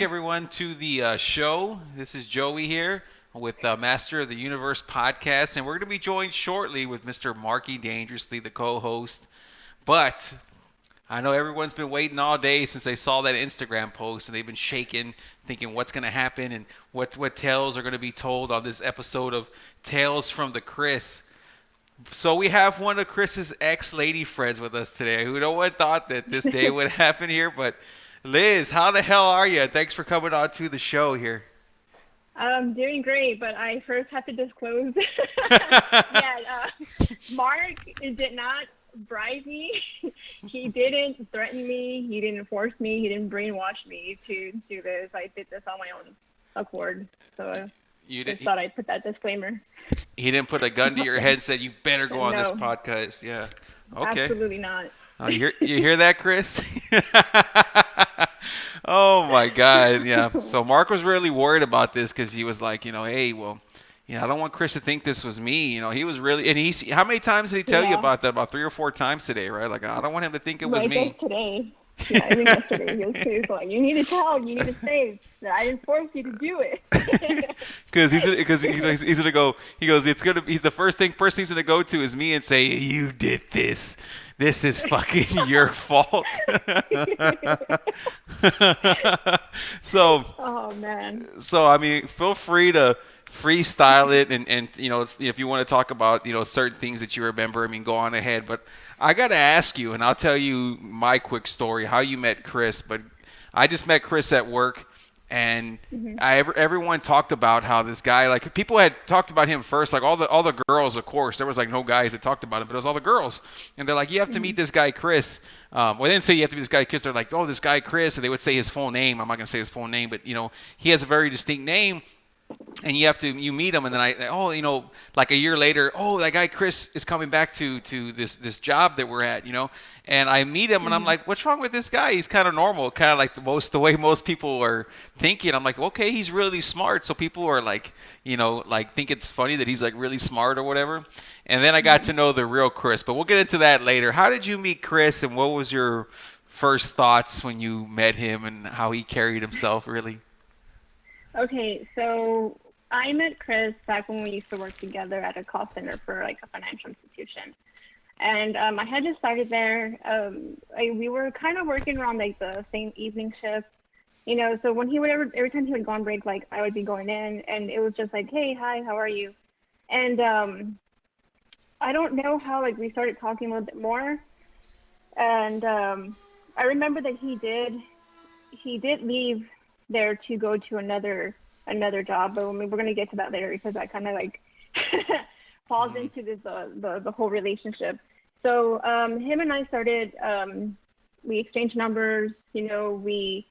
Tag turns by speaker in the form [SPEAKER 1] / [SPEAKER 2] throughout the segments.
[SPEAKER 1] everyone, to the show. This is Joey here with Master of the Universe podcast, and we're going to be joined shortly with Mr. Marky Dangerously, the co-host. But I know everyone's been waiting all day since they saw that Instagram post, and they've been shaking, thinking what's going to happen and what tales are going to be told on this episode of Tales from the Chris. So we have one of Chris's ex-lady friends with us today. Who no one thought that this day would happen here, but Liz, how the hell are you? Thanks for coming on to the show here.
[SPEAKER 2] I'm doing great, but I first have to disclose that Mark did not bribe me. He didn't threaten me. He didn't force me. He didn't brainwash me to do this. I did this on my own accord. So
[SPEAKER 1] You
[SPEAKER 2] just
[SPEAKER 1] did,
[SPEAKER 2] thought I'd put that disclaimer.
[SPEAKER 1] he didn't put a gun to your head and said you better go on this
[SPEAKER 2] No,
[SPEAKER 1] podcast. Yeah. Okay.
[SPEAKER 2] absolutely not.
[SPEAKER 1] Oh, you hear that, Chris? Oh my God, yeah. So Mark was really worried about this because he was like, hey, well, I don't want Chris to think this was me. He was really, and how many times did he tell you
[SPEAKER 2] Yeah.
[SPEAKER 1] about that? About 3 or 4 times today, right? Like, I don't want him to think it
[SPEAKER 2] Well,
[SPEAKER 1] was
[SPEAKER 2] I guess
[SPEAKER 1] me.
[SPEAKER 2] today. Yeah, I think yesterday he was too. So like, you need to tell, you need to say that I didn't force you to do it.
[SPEAKER 1] Because he's gonna go. He goes. It's gonna. He's the first he's gonna go to is me and say, "You did this. This is fucking your fault." so
[SPEAKER 2] Oh man.
[SPEAKER 1] so I mean, feel free to freestyle it, and if you want to talk about certain things that you remember, I mean, go on ahead. But I gotta ask you, and I'll tell you my quick story how you met Chris. But I just met Chris at work. And
[SPEAKER 2] Hmm.
[SPEAKER 1] everyone talked about how this guy, like people had talked about him first, like all the girls, of course. There was like no guys that talked about him, but it was all the girls. And they're like, you have to meet
[SPEAKER 2] Hmm.
[SPEAKER 1] this guy Chris. Well, they didn't say you have to meet this guy Chris. They're like, oh, this guy Chris, and they would say his full name. I'm not gonna say his full name, but he has a very distinct name. And you meet him, and then like a year later, oh, that guy Chris is coming back to this job that we're at, and I meet him, and I'm
[SPEAKER 2] Hmm.
[SPEAKER 1] like, what's wrong with this guy? He's kind of normal, kind of like the way most people are thinking. I'm like, okay, he's really smart, so people are like, like think it's funny that he's like really smart or whatever. And then I got
[SPEAKER 2] Hmm.
[SPEAKER 1] to know the real Chris, but we'll get into that later. How did you meet Chris, and what was your first thoughts when you met him, and how he carried himself, really?
[SPEAKER 2] Okay, so I met Chris back when we used to work together at a call center for like a financial institution. And I had just started there. We were kind of working around like the same evening shift, So when he would every time he would go on break, like I would be going in, and it was just like, hey, hi, how are you? And I don't know how like we started talking a little bit more. And I remember that he did leave there to go to another job, but we're gonna get to that later because that kind of like falls
[SPEAKER 1] Mhm.
[SPEAKER 2] into this the whole relationship. So him and I started we exchanged numbers, we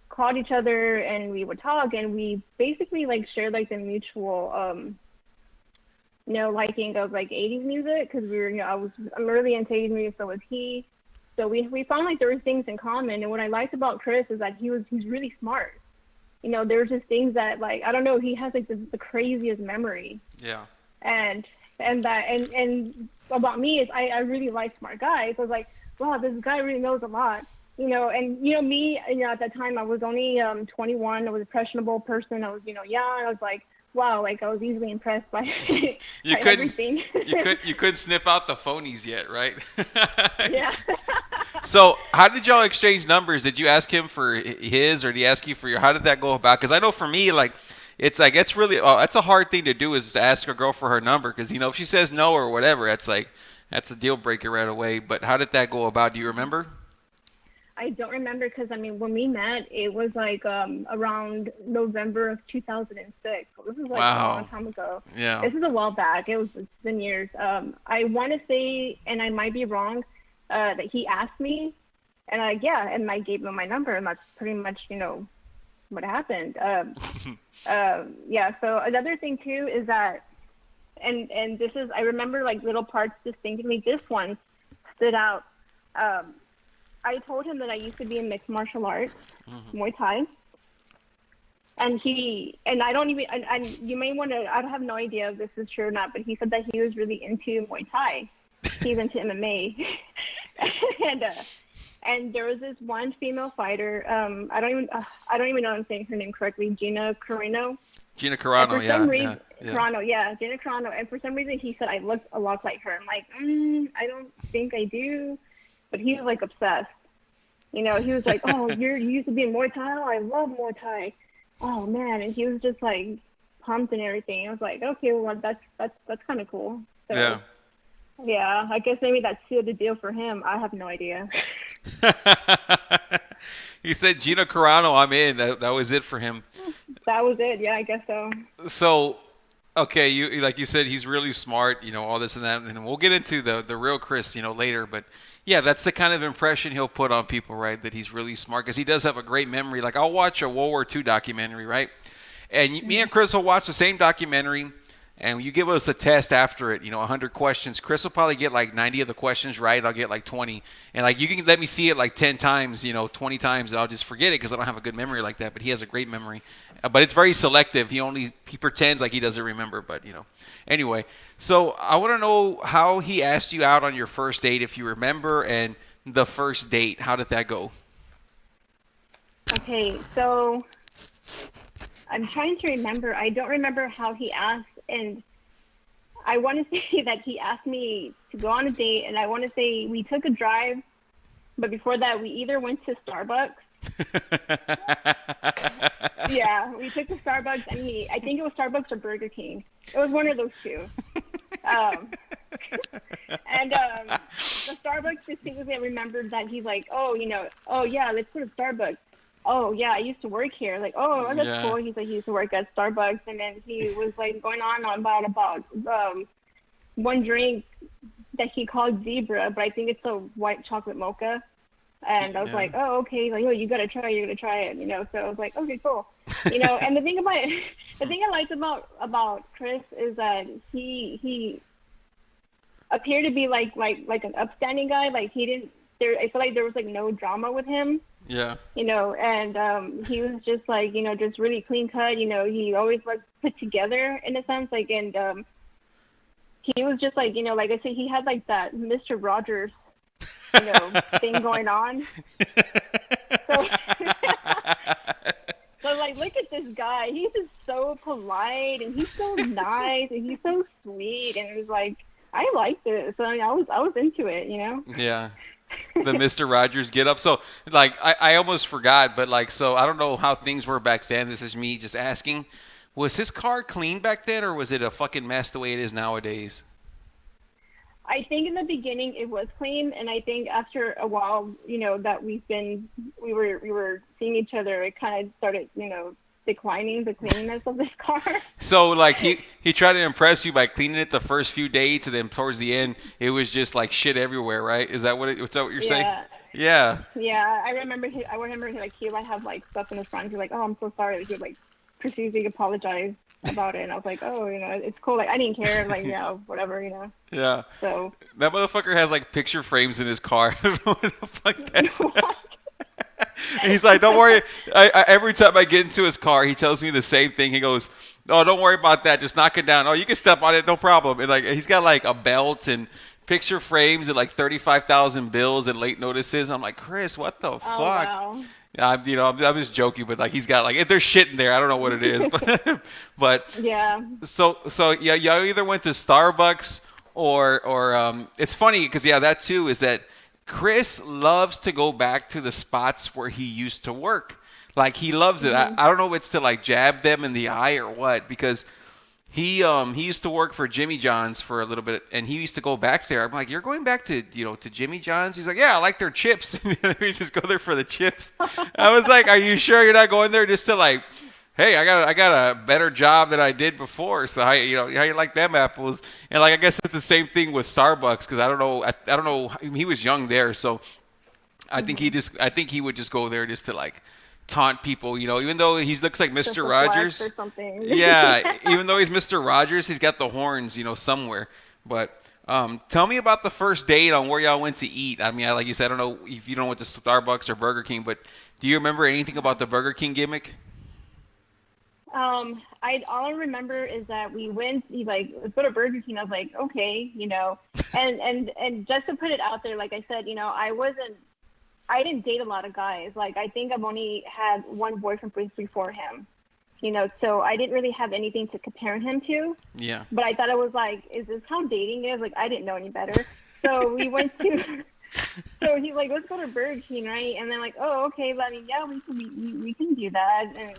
[SPEAKER 2] called each other and we would talk, and we basically like shared like the mutual liking of like 80s music because we were I'm really into 80s music, so was he. So we found like there were things in common, and what I liked about Chris is that he's really smart. There's just things that like I don't know, he has like the craziest memory,
[SPEAKER 1] Yeah.
[SPEAKER 2] and and about me is I really like smart guys. So I was like, wow, this guy really knows a lot. And me, at that time I was only 21. I was a impressionable person. I was young. I was like, wow, like I was easily impressed by
[SPEAKER 1] You
[SPEAKER 2] by
[SPEAKER 1] couldn't
[SPEAKER 2] everything.
[SPEAKER 1] you couldn't sniff out the phonies yet, right?
[SPEAKER 2] Yeah.
[SPEAKER 1] So, how did y'all exchange numbers? Did you ask him for his, or did he ask you for your? How did that go about? Because I know for me, like, it's really that's a hard thing to do is to ask a girl for her number. Because if she says no or whatever, that's a deal breaker right away. But how did that go about? Do you remember?
[SPEAKER 2] I don't remember because I mean when we met it was like around November of 2006. So this is like a long
[SPEAKER 1] Wow.
[SPEAKER 2] time ago.
[SPEAKER 1] Yeah.
[SPEAKER 2] This is a while back. It's been years. I want to say, and I might be wrong, that he asked me, and I gave him my number, and that's pretty much what happened. Yeah. So another thing too is that, and this is I remember like little parts distinctly. This one stood out. Um, I told him that I used to be in mixed martial arts,
[SPEAKER 1] Mhm.
[SPEAKER 2] Muay Thai, and I don't even, and you may want to, I have no idea if this is true or not, but he said that he was really into Muay Thai. He's into MMA. And And there was this one female fighter. I don't even know if I'm saying her name correctly. Gina Carino.
[SPEAKER 1] Gina
[SPEAKER 2] And
[SPEAKER 1] Carano,
[SPEAKER 2] for some
[SPEAKER 1] yeah, yeah,
[SPEAKER 2] reason,
[SPEAKER 1] yeah.
[SPEAKER 2] Carano, yeah, Gina Carano. And for some reason, he said I looked a lot like her. I'm like, I don't think I do. But he was like obsessed. He was like, oh, you used to be in Muay Thai. Oh, I love Muay Thai. Oh man, and he was just like pumped and everything. I was like, okay, well that's kind of cool.
[SPEAKER 1] Yeah.
[SPEAKER 2] So yeah, I guess maybe that sealed the deal for him. I have no idea.
[SPEAKER 1] He said Gina Carano, I'm in. That was it for him.
[SPEAKER 2] That was it. Yeah, I guess so.
[SPEAKER 1] So, okay, you like you said, he's really smart, all this and that, and we'll get into the real Chris, later. But yeah, that's the kind of impression he'll put on people, right? That he's really smart because he does have a great memory. Like I'll watch a World War II documentary, right? And me and
[SPEAKER 2] Mhm.
[SPEAKER 1] Chris will watch the same documentary, and you give us a test after it, 100 questions. Chris will probably get like 90 of the questions right. I'll get like 20. And like you can let me see it like 10 times, 20 times, and I'll just forget it because I don't have a good memory like that. But he has a great memory. But it's very selective. He pretends like he doesn't remember, but Anyway, so I want to know how he asked you out on your first date, if you remember, and the first date. How did that go?
[SPEAKER 2] Okay, so I'm trying to remember. I don't remember how he asked, and I want to say that he asked me to go on a date, and I want to say we took a drive, but before that, we either went to Starbucks. Yeah, we took to Starbucks, and I think it was Starbucks or Burger King. It was one of those two. Um, and the Starbucks distinctly I remembered that he's like, oh, oh yeah, let's go to Starbucks. Oh yeah, I used to work here. Like, oh, that's
[SPEAKER 1] Yeah.
[SPEAKER 2] cool. He's like, he used to work at Starbucks, and then he was like going on about one drink that he called Zebra, but I think it's a white chocolate mocha. And I was
[SPEAKER 1] Yeah.
[SPEAKER 2] like, oh, okay. He's like, oh, you gotta try it. So I was like, okay, cool. And the thing about the thing I liked about Chris is that he appeared to be like an upstanding guy. Like he didn't there. I feel like there was like no drama with him.
[SPEAKER 1] Yeah.
[SPEAKER 2] And he was just like just really clean cut. He always like put together in a sense. Like and he was just like like I said, he had like that Mr. Rogers thing going on. So so like look at this guy. He's just so polite and he's so nice and he's so sweet and it was like I liked it. So I was into it.
[SPEAKER 1] Yeah. The Mr. Rogers get up. So, like, I almost forgot, but, like, so I don't know how things were back then. This is me just asking. Was his car clean back then, or was it a fucking mess the way it is nowadays?
[SPEAKER 2] I think in the beginning it was clean, and I think after a while, that we were seeing each other, it kind of started, declining the cleanliness of this car.
[SPEAKER 1] So, like, he tried to impress you by cleaning it the first few dates, and then towards the end, it was just, like, shit everywhere, right? Is that what you're saying?
[SPEAKER 2] Yeah,
[SPEAKER 1] Yeah.
[SPEAKER 2] yeah. I remember like he would have like stuff in his front. He's like, oh, I'm so sorry. Like, he would like profusely apologize about it, and I was like, oh, it's cool. Like I didn't care. Like whatever.
[SPEAKER 1] Yeah.
[SPEAKER 2] So
[SPEAKER 1] That motherfucker has, like, picture frames in his car. I don't know what the fuck that's.
[SPEAKER 2] what?
[SPEAKER 1] And he's like, "Don't worry." Every time I get into his car, he tells me the same thing. He goes, "Oh, don't worry about that. Just knock it down. Oh, you can step on it, no problem." And like, he's got like a belt and picture frames and like 35,000 bills and late notices. I'm like, Chris, what the
[SPEAKER 2] Oh
[SPEAKER 1] fuck?
[SPEAKER 2] wow.
[SPEAKER 1] Yeah, I'm just joking, but like, he's got like, if there's shit in there, I don't know what it is, but
[SPEAKER 2] Yeah.
[SPEAKER 1] so yeah, y'all either went to Starbucks or it's funny because yeah, that too is that Chris loves to go back to the spots where he used to work. Like he loves it. I,
[SPEAKER 2] Mhm.
[SPEAKER 1] I don't know if it's to like jab them in the eye or what because he used to work for Jimmy John's for a little bit and he used to go back there. I'm like, "You're going back to, to Jimmy John's?" He's like, "Yeah, I like their chips." We just go there for the chips. I was like, "Are you sure you're not going there just to like, hey, I got a better job than I did before. So how you like them apples?" And like I guess it's the same thing with Starbucks because I don't know he was young there, so
[SPEAKER 2] Mhm.
[SPEAKER 1] I think he would just go there just to like taunt people, even though he looks like
[SPEAKER 2] Just
[SPEAKER 1] Mr.
[SPEAKER 2] a flex or
[SPEAKER 1] Rogers.
[SPEAKER 2] something.
[SPEAKER 1] Yeah, even though he's Mr. Rogers, he's got the horns, somewhere. But tell me about the first date on where y'all went to eat. I mean, like you said, I don't know if you don't went to Starbucks or Burger King, but do you remember anything about the Burger King gimmick?
[SPEAKER 2] I all I remember is that we went. He's like, let's go to Burger King. I was like, okay. And just to put it out there, like I said, I wasn't I didn't date a lot of guys. Like I think I've only had one boyfriend before him. So I didn't really have anything to compare him to.
[SPEAKER 1] Yeah.
[SPEAKER 2] But I thought it was like, is this how dating is? Like I didn't know any better. So we went to so he's like, let's go to Burger King, right? And then like, oh, okay, but I mean, yeah, we can do that, and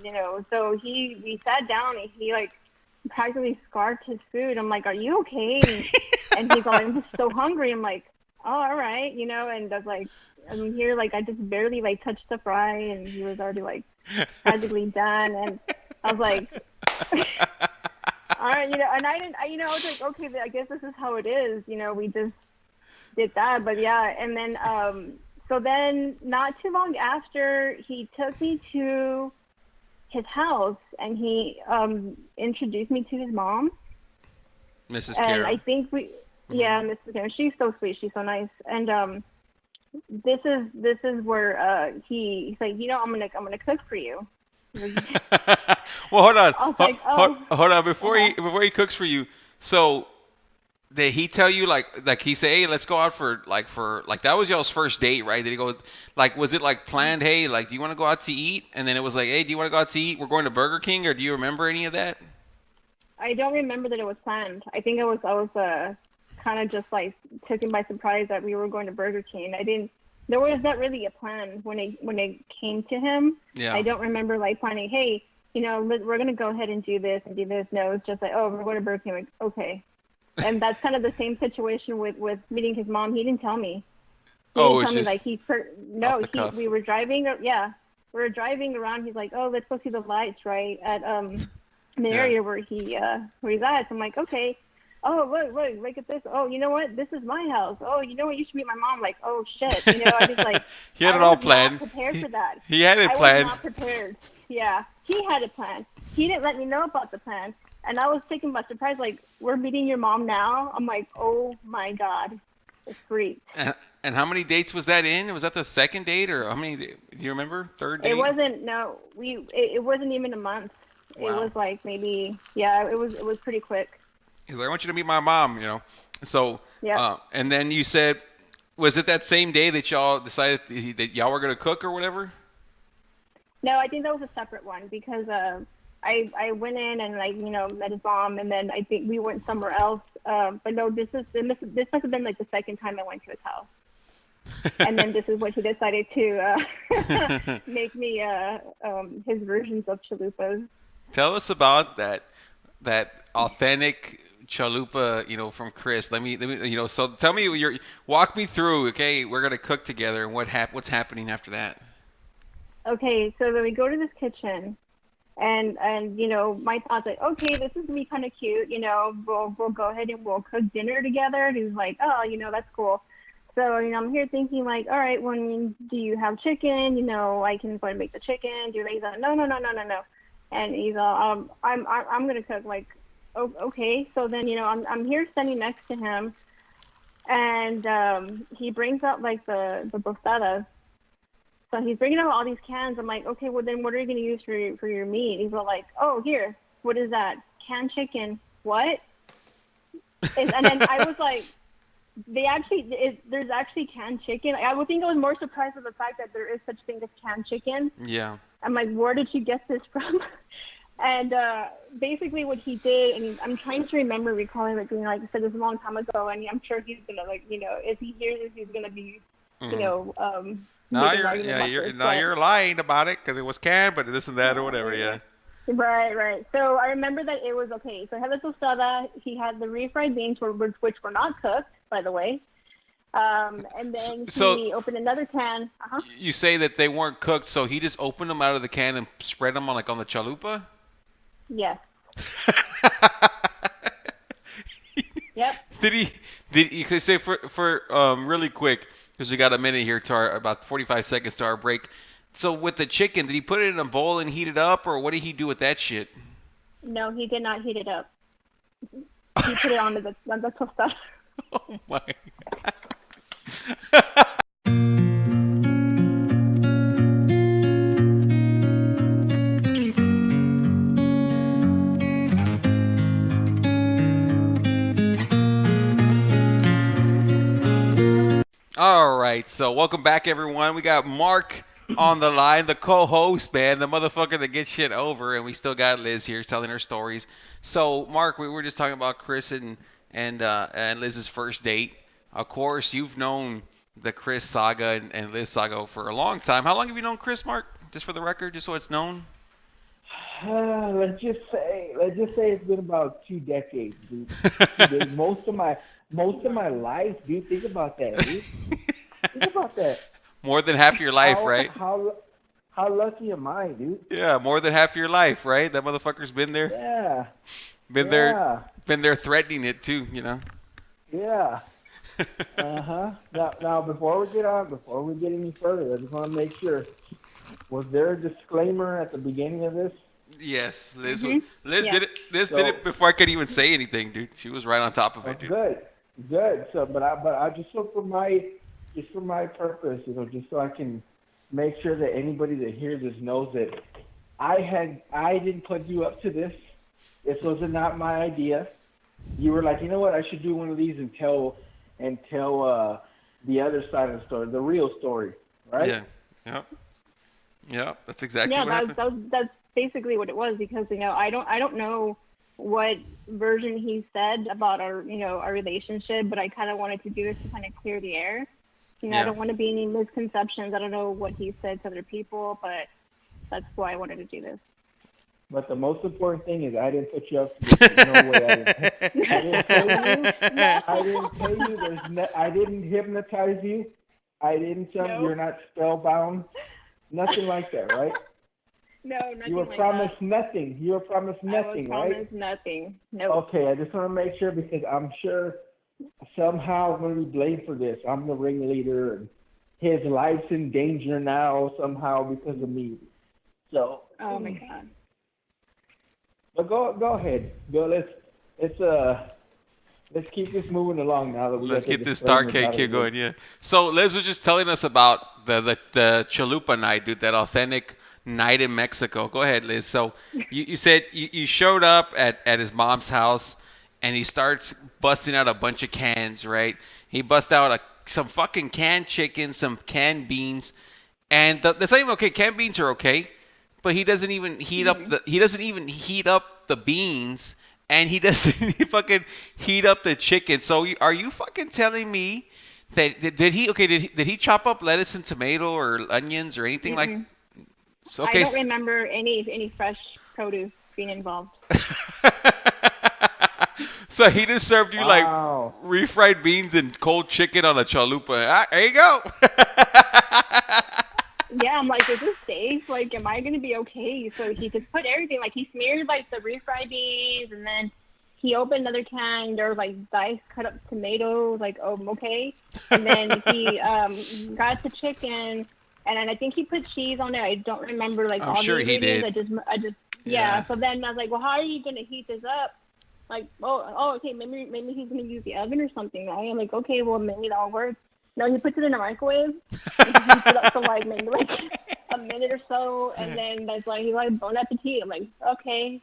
[SPEAKER 2] so we sat down and he like practically scarfed his food. I'm like, are you okay? And he's like, I'm so hungry. I'm like, oh, all right, and I was like, I'm here, like I just barely like touched the fry, and he was already like practically done, and I was like, all right, and I didn't, I was like, okay, I guess this is how it is, we just did that. But yeah, and then so then not too long after, he took me to his house and he introduced me to his mom.
[SPEAKER 1] Mrs.
[SPEAKER 2] And
[SPEAKER 1] Kara.
[SPEAKER 2] I think yeah, Mrs. Karen, she's so sweet, she's so nice. And this is where he's like, I'm gonna cook for you.
[SPEAKER 1] Well, hold on.
[SPEAKER 2] I was like,
[SPEAKER 1] Hold on. Before
[SPEAKER 2] uh-huh.
[SPEAKER 1] he cooks for you, so did he tell you like he say, hey, let's go out for that was y'all's first date, right? Did he go like, was it like planned? Hey, like, do you want to go out to eat? And then it was like, hey, do you want to go out to eat? We're going to Burger King, or do you remember any of that?
[SPEAKER 2] I don't remember that it was planned. I think I was kind of just like taken by surprise that we were going to Burger King. I didn't. There was not really a plan when it came to him.
[SPEAKER 1] Yeah.
[SPEAKER 2] I don't remember like planning. Hey, we're gonna go ahead and do this and do this. No, it's just like, oh, we're going to Burger King. Like, okay. And that's kind of the same situation with meeting his mom. He didn't tell me. He
[SPEAKER 1] Oh,
[SPEAKER 2] didn't
[SPEAKER 1] it's
[SPEAKER 2] tell me
[SPEAKER 1] just
[SPEAKER 2] like
[SPEAKER 1] off the cuff.
[SPEAKER 2] we were driving. Yeah, we were driving around. He's like, oh, let's go see the lights, right, at in the
[SPEAKER 1] Yeah.
[SPEAKER 2] area where he's at. So I'm like, okay. Oh, look at this. Oh, you know what? This is my house. Oh, you know what? You should meet my mom. Like, oh shit. I was like,
[SPEAKER 1] He had
[SPEAKER 2] I
[SPEAKER 1] it all
[SPEAKER 2] was not
[SPEAKER 1] planned.
[SPEAKER 2] prepared for that.
[SPEAKER 1] He had it
[SPEAKER 2] I was
[SPEAKER 1] planned.
[SPEAKER 2] not prepared. Yeah, he had it planned. He didn't let me know about the plan, and I was taken by surprise. Like, we're meeting your mom now. I'm like, oh my god, it's great.
[SPEAKER 1] And how many dates was that in? Was that the second date, or how many? Do you remember? Third
[SPEAKER 2] It
[SPEAKER 1] date?
[SPEAKER 2] wasn't. No, it wasn't even a month. It
[SPEAKER 1] Wow.
[SPEAKER 2] was like maybe. Yeah, it was pretty quick.
[SPEAKER 1] He's like, I want you to meet my mom. So,
[SPEAKER 2] Yep.
[SPEAKER 1] and then you said, was it that same day that y'all decided that y'all were gonna cook or whatever?
[SPEAKER 2] No, I think that was a separate one because I went in and like met his mom, and then I think we went somewhere else. But no, this must have been like the second time I went to his house, and then this is what he decided to make me his versions of chalupas.
[SPEAKER 1] Tell us about that authentic chalupa, from Chris. Let me, so tell me walk me through. Okay, we're gonna cook together, and what's happening after that?
[SPEAKER 2] Okay, so then we go to this kitchen, and my thoughts like, okay, this is gonna be kind of cute. We'll go ahead and we'll cook dinner together. And he's like, oh, that's cool. So I'm here thinking like, all right, when do you have chicken? I can go and make the chicken. Do he's like, no, no, no, no, no, no. And he's I'm gonna cook. Like, oh, okay. So then I'm here standing next to him, and he brings out like the tostadas. So he's bringing out all these cans. I'm like, okay, well then what are you gonna use for your meat? He's all like, oh, here, what is that? Canned chicken. What? And then I was like, there's actually canned chicken. I would think I was more surprised at the fact that there is such thing as canned chicken.
[SPEAKER 1] Yeah.
[SPEAKER 2] I'm like, where did you get this from? And basically what he did, and I'm trying to recalling, like, like I said, this a long time ago, and I'm sure he's gonna like, if he hears this, he's gonna be,
[SPEAKER 1] No, you're lying about it because it was canned, but this and that or whatever. Yeah.
[SPEAKER 2] Right. So I remember that it was okay. So I had the tostada. He had the refried beans, which were not cooked, by the way. And then he opened another can.
[SPEAKER 1] You say that they weren't cooked, so he just opened them out of the can and spread them on the chalupa?
[SPEAKER 2] Yes. Yep.
[SPEAKER 1] Did he say for really quick, because we got a minute here to about 45 seconds to our break. So with the chicken, did he put it in a bowl and heat it up, or what did he do with that shit?
[SPEAKER 2] No, he did not heat it up. He put it on the tostada.
[SPEAKER 1] Oh my. All right. right. So welcome back, everyone. We got Mark on the line, the co-host, man, the motherfucker that gets shit over, and we still got Liz here telling her stories. So, Mark, we were just talking about Chris and Liz's first date. Of course, you've known the Chris saga and Liz saga for a long time. How long have you known Chris, Mark? Just for the record, just so it's known.
[SPEAKER 3] Let's just say it's been about 2 decades, dude. 2 decades. Most of my life, dude. Think about that, dude. Think about that.
[SPEAKER 1] More than half your life,
[SPEAKER 3] How
[SPEAKER 1] right?
[SPEAKER 3] how how lucky am I, dude?
[SPEAKER 1] Yeah, more than half your life, right? That motherfucker's been there,
[SPEAKER 3] Yeah,
[SPEAKER 1] been there,
[SPEAKER 3] yeah,
[SPEAKER 1] been there threatening it too, you know.
[SPEAKER 3] yeah. Uh-huh. Now, before we get any further, I just want to make sure. Was there a disclaimer at the beginning of this?
[SPEAKER 1] Yes,
[SPEAKER 2] Mhm.
[SPEAKER 1] Liz
[SPEAKER 2] Yeah.
[SPEAKER 1] did it. Liz did it
[SPEAKER 3] So,
[SPEAKER 1] before I could even say anything, dude. She was right on top of
[SPEAKER 3] oh,
[SPEAKER 1] it, dude.
[SPEAKER 3] good, good. So, but I just for my purpose, just so I can make sure that anybody that hears this knows that I didn't put you up to this. This was not my idea. You were like, you know what, I should do one of these and tell the other side of the story, the real story, right?
[SPEAKER 1] Yeah, yeah, yeah. That's exactly
[SPEAKER 2] Yeah,
[SPEAKER 1] what happened.
[SPEAKER 2] that's basically what it was because I don't know what version he said about our relationship, but I kind of wanted to do this to kind of clear the air. I
[SPEAKER 1] Yeah.
[SPEAKER 2] don't want to be any misconceptions. I don't know what he said to other people, but that's why I wanted to do this.
[SPEAKER 3] But the most important thing is I didn't put you up to this. There's no way I didn't pay you.
[SPEAKER 2] No,
[SPEAKER 3] I didn't pay you. I didn't hypnotize you. I didn't tell you
[SPEAKER 2] no,
[SPEAKER 3] you're not spellbound. Nothing like that, right?
[SPEAKER 2] no,
[SPEAKER 3] You
[SPEAKER 2] nothing
[SPEAKER 3] were
[SPEAKER 2] like that.
[SPEAKER 3] promised nothing. You were promised
[SPEAKER 2] I was
[SPEAKER 3] nothing, right?
[SPEAKER 2] promised nothing. Nope.
[SPEAKER 3] Okay, I just want to make sure because I'm sure somehow I'm going to be blamed for this. I'm the ringleader, and his life's in danger now somehow because of me. So,
[SPEAKER 2] Oh my god.
[SPEAKER 3] but go ahead. Let's keep this moving along now that we
[SPEAKER 1] Let's
[SPEAKER 3] got the
[SPEAKER 1] get this star
[SPEAKER 3] disclaimers
[SPEAKER 1] cake
[SPEAKER 3] out of
[SPEAKER 1] here
[SPEAKER 3] the way.
[SPEAKER 1] going. Yeah. So Liz was just telling us about the chalupa night, dude. That authentic night in Mexico. Go ahead, Liz. So you said you showed up at his mom's house, and he starts busting out a bunch of cans, right? He busts out some fucking canned chicken, some canned beans, and that's not even okay. Canned beans are okay, but he doesn't even heat up the beans, and he doesn't fucking heat up the chicken. So are you fucking telling me that did he chop up lettuce and tomato or onions or anything like?
[SPEAKER 2] Mm-mm.
[SPEAKER 1] So
[SPEAKER 2] I
[SPEAKER 1] okay.
[SPEAKER 2] don't remember any fresh produce being involved.
[SPEAKER 1] So he just served you like
[SPEAKER 3] Wow.
[SPEAKER 1] refried beans and cold chicken on a chalupa. Ah, there you go.
[SPEAKER 2] Yeah, I'm like, is this safe? Like, am I gonna be okay? So he just put everything, like he smeared like the refried beans, and then he opened another can. There was like diced cut up tomatoes, like okay. And then he got the chicken, and then I think he put cheese on it. I don't remember like
[SPEAKER 1] I'm
[SPEAKER 2] all the
[SPEAKER 1] sure he
[SPEAKER 2] ingredients.
[SPEAKER 1] did.
[SPEAKER 2] I just
[SPEAKER 1] Yeah.
[SPEAKER 2] yeah. So then I was like, well, how are you gonna heat this up? Like, oh, okay, maybe he's gonna use the oven or something, right? I'm like, okay, well, maybe that'll work. No, he puts it in the microwave and he heats it up for like maybe like a minute or so, and then that's like he's like bon appetit. I'm like, okay.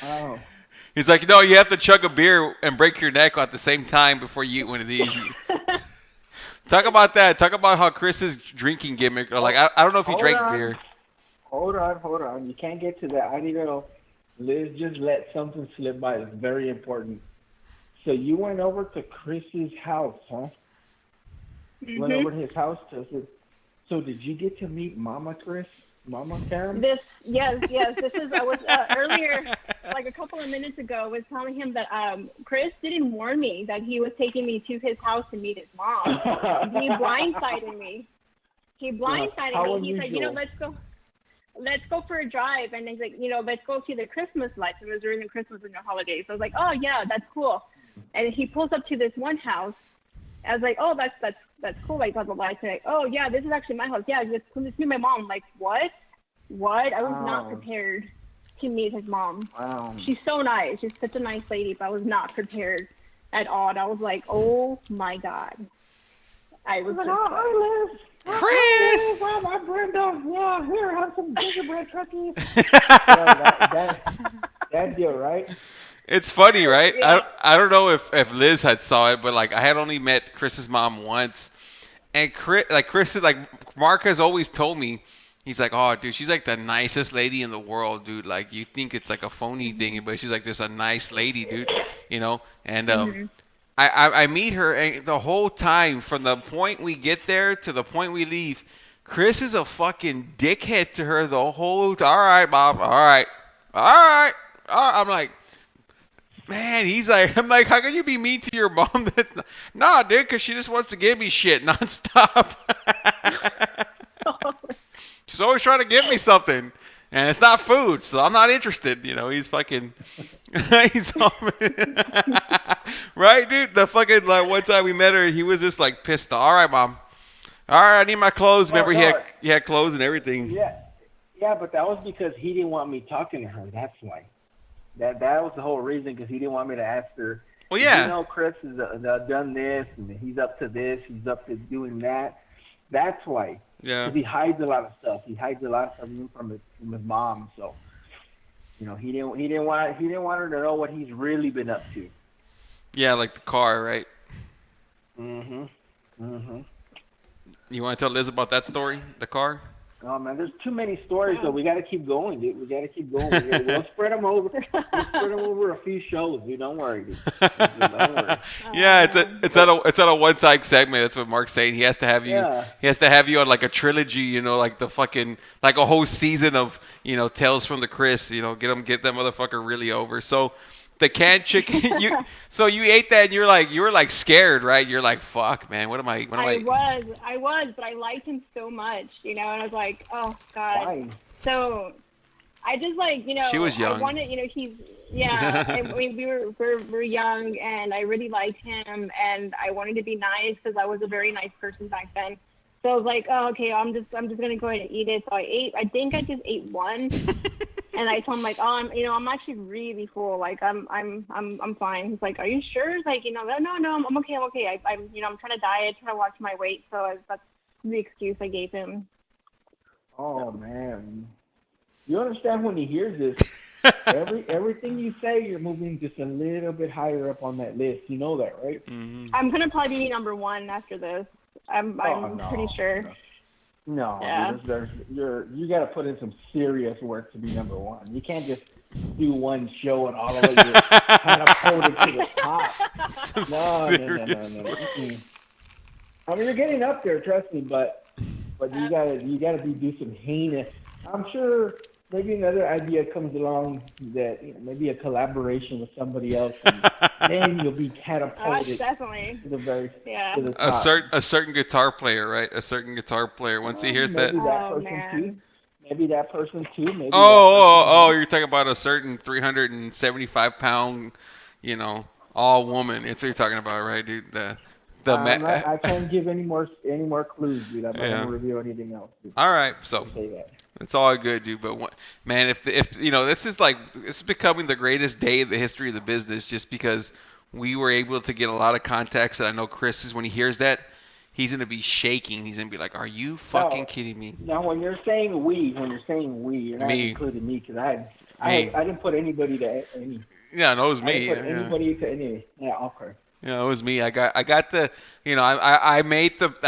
[SPEAKER 3] Wow.
[SPEAKER 1] He's like, no, you have to chug a beer and break your neck at the same time before you eat one of these. Talk about that. Talk about how Chris's drinking gimmick. Or like,
[SPEAKER 3] Hold,
[SPEAKER 1] I don't know if he
[SPEAKER 3] hold
[SPEAKER 1] drank
[SPEAKER 3] on.
[SPEAKER 1] beer.
[SPEAKER 3] Hold on. You can't get to that. I need to know. Liz just let something slip by. It's very important. So you went over to Chris's house, huh? Went
[SPEAKER 2] Mhm.
[SPEAKER 3] over to his house. So did you get to meet Mama Chris? Mama Karen?
[SPEAKER 2] Yes. This is I was earlier, like a couple of minutes ago, was telling him that Chris didn't warn me that he was taking me to his house to meet his mom. He blindsided me. He blindsided
[SPEAKER 3] How
[SPEAKER 2] me. He said,
[SPEAKER 3] unusual.
[SPEAKER 2] let's go for a drive, and he's like, let's go see the Christmas lights. It was during the Christmas and the holidays. So I was like, oh yeah, that's cool. And he pulls up to this one house. I was like, oh, that's cool. Like blah blah blah. I said, oh yeah, this is actually my house. Yeah, let's meet my mom. I'm like, what? What? I was not
[SPEAKER 3] Wow.
[SPEAKER 2] prepared to meet his mom.
[SPEAKER 3] Wow.
[SPEAKER 2] She's so nice. She's such a nice lady, but I was not prepared at all. And I was like, oh my god. I was
[SPEAKER 3] Like,
[SPEAKER 2] just
[SPEAKER 3] oh, hi, Liz. Hey,
[SPEAKER 1] Chris!
[SPEAKER 3] well, I'm Brenda. Yeah, here, have some gingerbread cookies. That deal, right?
[SPEAKER 1] It's funny, right? I,
[SPEAKER 2] Yeah.
[SPEAKER 1] I don't know if Liz had saw it, but like I had only met Chris's mom once, and Chris is like Mark has always told me, he's like, oh dude, she's like the nicest lady in the world, dude. Like you think it's like a phony thing, but she's like just a nice lady, dude. You know, and
[SPEAKER 2] Mhm.
[SPEAKER 1] I meet her, and the whole time from the point we get there to the point we leave, Chris is a fucking dickhead to her the whole time. All right, Bob. All right. All right. All right. I'm like, man, he's like, I'm like, how can you be mean to your mom? Nah, dude, because she just wants to give me shit nonstop. She's always trying to give me something, and it's not food, so I'm not interested. You know, he's fucking, he's all, right, dude. The fucking like one time we met her, he was just like pissed off. All right, mom. All right, I need my clothes.
[SPEAKER 3] Oh
[SPEAKER 1] Remember,
[SPEAKER 3] no,
[SPEAKER 1] he had clothes and everything.
[SPEAKER 3] yeah, yeah, but that was because he didn't want me talking to her. That's why. That was the whole reason because he didn't want me to ask her.
[SPEAKER 1] Well,
[SPEAKER 3] You
[SPEAKER 1] yeah,
[SPEAKER 3] know, Chris has done this, and he's up to this, he's up to doing that. That's why.
[SPEAKER 1] yeah,
[SPEAKER 3] Because he hides a lot of stuff. He hides a lot of stuff even from his mom. So he didn't want her to know what he's really been up to.
[SPEAKER 1] yeah. Like the car, right?
[SPEAKER 3] Mhm. Mhm.
[SPEAKER 1] You want to tell Liz about that story, the car?
[SPEAKER 3] Oh man, there's too many stories though.
[SPEAKER 2] Oh.
[SPEAKER 3] We got to keep going, dude. We got to keep going. We'll spread them over. We'll spread them over a few shows, dude. Don't worry, dude. Don't worry.
[SPEAKER 1] Yeah,
[SPEAKER 2] Oh.
[SPEAKER 1] it's at a one time segment. That's what Mark's saying.
[SPEAKER 3] Yeah.
[SPEAKER 1] He has to have you on like a trilogy. You know, like the fucking like a whole season of Tales from the Chris. You know, get that motherfucker really over. So the canned chicken, you ate that and you were like scared, right? You're like, fuck, man, what am I?
[SPEAKER 2] I was, but I liked him so much, and I was like, oh God.
[SPEAKER 3] Fine.
[SPEAKER 2] So I just like,
[SPEAKER 1] She was
[SPEAKER 2] I
[SPEAKER 1] young.
[SPEAKER 2] wanted, he's, yeah. I mean, we were young, and I really liked him, and I wanted to be nice because I was a very nice person back then. So I was like, oh, okay, I'm just gonna go ahead and eat it. So I ate. I think I just ate one, and I told him like, oh, I'm actually really full. Like I'm fine. He's like, are you sure? It's like, no, I'm okay. I'm okay. I'm trying to diet, trying to watch my weight. So that's the excuse I gave him.
[SPEAKER 3] Oh man. You understand when he hears this? Everything you say, you're moving just a little bit higher up on that list. You know that, right?
[SPEAKER 1] Hmm.
[SPEAKER 2] I'm gonna probably be number one after this.
[SPEAKER 3] Oh
[SPEAKER 2] I'm pretty
[SPEAKER 3] no,
[SPEAKER 2] sure.
[SPEAKER 3] no, no.
[SPEAKER 2] Yeah.
[SPEAKER 3] You got to put in some serious work to be number one. You can't just do one show and all of it you're catapulted to the top.
[SPEAKER 1] Some
[SPEAKER 3] No, no, no, no,
[SPEAKER 1] serious.
[SPEAKER 3] no. Mm-mm. I mean, you're getting up there, trust me, but you gotta do some heinous. I'm sure maybe another idea comes along that maybe a collaboration with somebody else, and then you'll be catapulted
[SPEAKER 2] Definitely.
[SPEAKER 3] to the very
[SPEAKER 2] Yeah.
[SPEAKER 3] to the top.
[SPEAKER 1] A certain guitar player, right? A certain guitar player. Once he hears that,
[SPEAKER 3] Maybe that
[SPEAKER 2] Oh
[SPEAKER 3] person too.
[SPEAKER 2] man.
[SPEAKER 3] Maybe that person too.
[SPEAKER 1] oh,
[SPEAKER 3] Maybe that person too.
[SPEAKER 1] you're talking about a certain 375 pound, you know, all woman. It's what you're talking about, right, dude? The
[SPEAKER 3] I'm not. I can't give any more clues, dude. I'm not gonna
[SPEAKER 1] yeah.
[SPEAKER 3] reveal anything else. Dude.
[SPEAKER 1] All right, so
[SPEAKER 3] Just say that.
[SPEAKER 1] it's all good, dude. But man, if this is like this is becoming the greatest day in the history of the business, just because we were able to get a lot of context. And I know Chris is when he hears that, he's gonna be shaking. He's gonna be like, "Are you fucking
[SPEAKER 3] No.
[SPEAKER 1] kidding me?"
[SPEAKER 3] Now, when you're saying we, you're not
[SPEAKER 1] Me,
[SPEAKER 3] including me because
[SPEAKER 1] me.
[SPEAKER 3] I didn't put anybody to any.
[SPEAKER 1] Yeah, no, it was
[SPEAKER 3] I didn't
[SPEAKER 1] me.
[SPEAKER 3] put
[SPEAKER 1] Yeah.
[SPEAKER 3] anybody to any. Yeah, okay.
[SPEAKER 1] Yeah, it was me. I got the I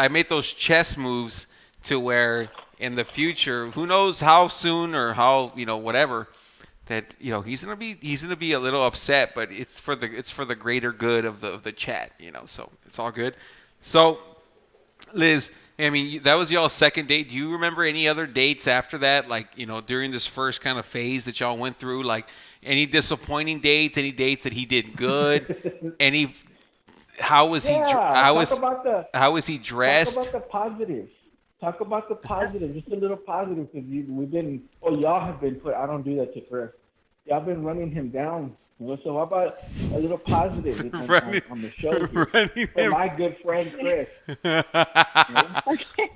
[SPEAKER 1] made those chess moves to where in the future, who knows how soon or how whatever that he's gonna be a little upset, but it's for the greater good of the chat, so it's all good. So Liz, I mean that was y'all's second date. Do you remember any other dates after that, like during this first kind of phase that y'all went through, like any disappointing dates, any dates that he did good, any how was he
[SPEAKER 3] Yeah,
[SPEAKER 1] how was he
[SPEAKER 3] talk
[SPEAKER 1] dressed?
[SPEAKER 3] about the positives. Talk about the positive, just a little positive, because we've been, well, y'all have been put. I don't do that to Chris. Y'all been running him down. So how about a little positive
[SPEAKER 1] running,
[SPEAKER 3] on the show here
[SPEAKER 1] running
[SPEAKER 3] for
[SPEAKER 1] him.
[SPEAKER 3] my good friend Chris? You know?
[SPEAKER 2] Okay.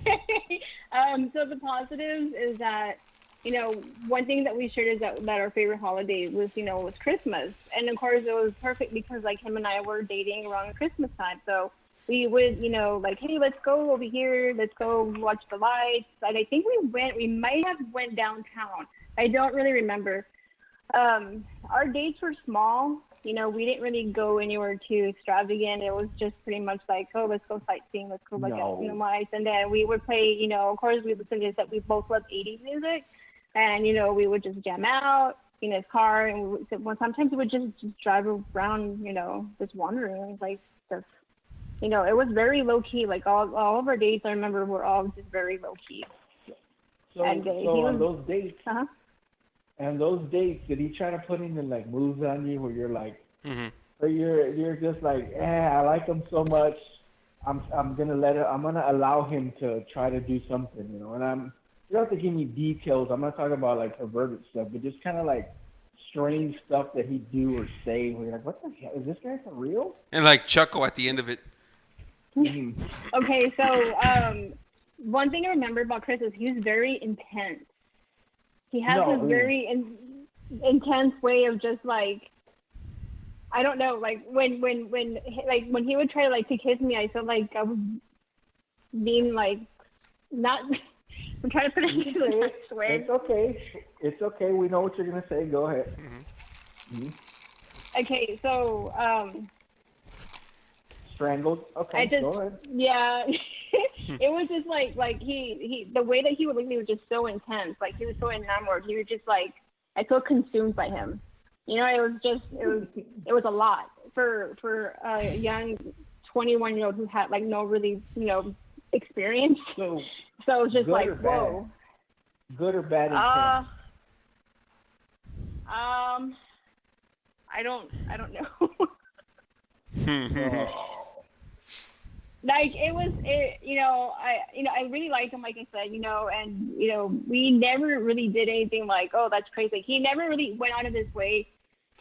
[SPEAKER 2] So the positives is that, one thing that we shared is that our favorite holiday was Christmas. And of course it was perfect because like him and I were dating around Christmas time. So we would, like, hey, let's go over here, let's go watch the lights. And I think we might have went downtown. I don't really remember. Our dates were small, we didn't really go anywhere too extravagant. It was just pretty much like, oh, let's go sightseeing, let's go look at
[SPEAKER 3] No.
[SPEAKER 2] lights, and then we would play. Of course, we listened to that. We both love '80s music, and we would just jam out in his car, and well, sometimes we would just drive around, just wandering, like just. It was very low key. Like all of our dates, I remember, were all just very low key.
[SPEAKER 3] So
[SPEAKER 2] And he
[SPEAKER 3] so
[SPEAKER 2] was,
[SPEAKER 3] on those dates,
[SPEAKER 2] uh-huh.
[SPEAKER 3] and those dates, did he try to put any like moves on you where you're like,
[SPEAKER 1] Hmm.
[SPEAKER 3] or you're just like, I like him so much, I'm gonna allow him to try to do something, and you don't have to give me details. I'm not talking about like perverted stuff, but just kind of like strange stuff that he do or say where you're like, what the hell is this guy for real?
[SPEAKER 1] And like chuckle at the end of it.
[SPEAKER 3] Mm-hmm.
[SPEAKER 2] Okay, so one thing I remember about Chris is he was very intense. He has
[SPEAKER 3] No,
[SPEAKER 2] this very intense way of just like, I don't know, like when he would try to like to kiss me, I felt like I was being like not. I'm trying to put it into the next word.
[SPEAKER 3] It's okay. It's okay. We know what you're gonna say. Go ahead.
[SPEAKER 1] Hmm.
[SPEAKER 3] Mm-hmm.
[SPEAKER 2] Okay, so
[SPEAKER 3] Strangled. Okay,
[SPEAKER 2] I just,
[SPEAKER 3] go ahead.
[SPEAKER 2] yeah, it was just like he the way that he would look at me was just so intense. Like he was so enamored. He was just like, I felt consumed by him. It was a lot for a young 21-year-old who had like no really experience.
[SPEAKER 3] So
[SPEAKER 2] So it was just
[SPEAKER 3] good
[SPEAKER 2] like,
[SPEAKER 3] or bad?
[SPEAKER 2] whoa.
[SPEAKER 3] Good or bad
[SPEAKER 2] Uh,
[SPEAKER 3] intent?
[SPEAKER 2] I don't know.
[SPEAKER 3] Oh.
[SPEAKER 2] Like I really liked him, like I said, and we never really did anything like, oh, that's crazy. He never really went out of his way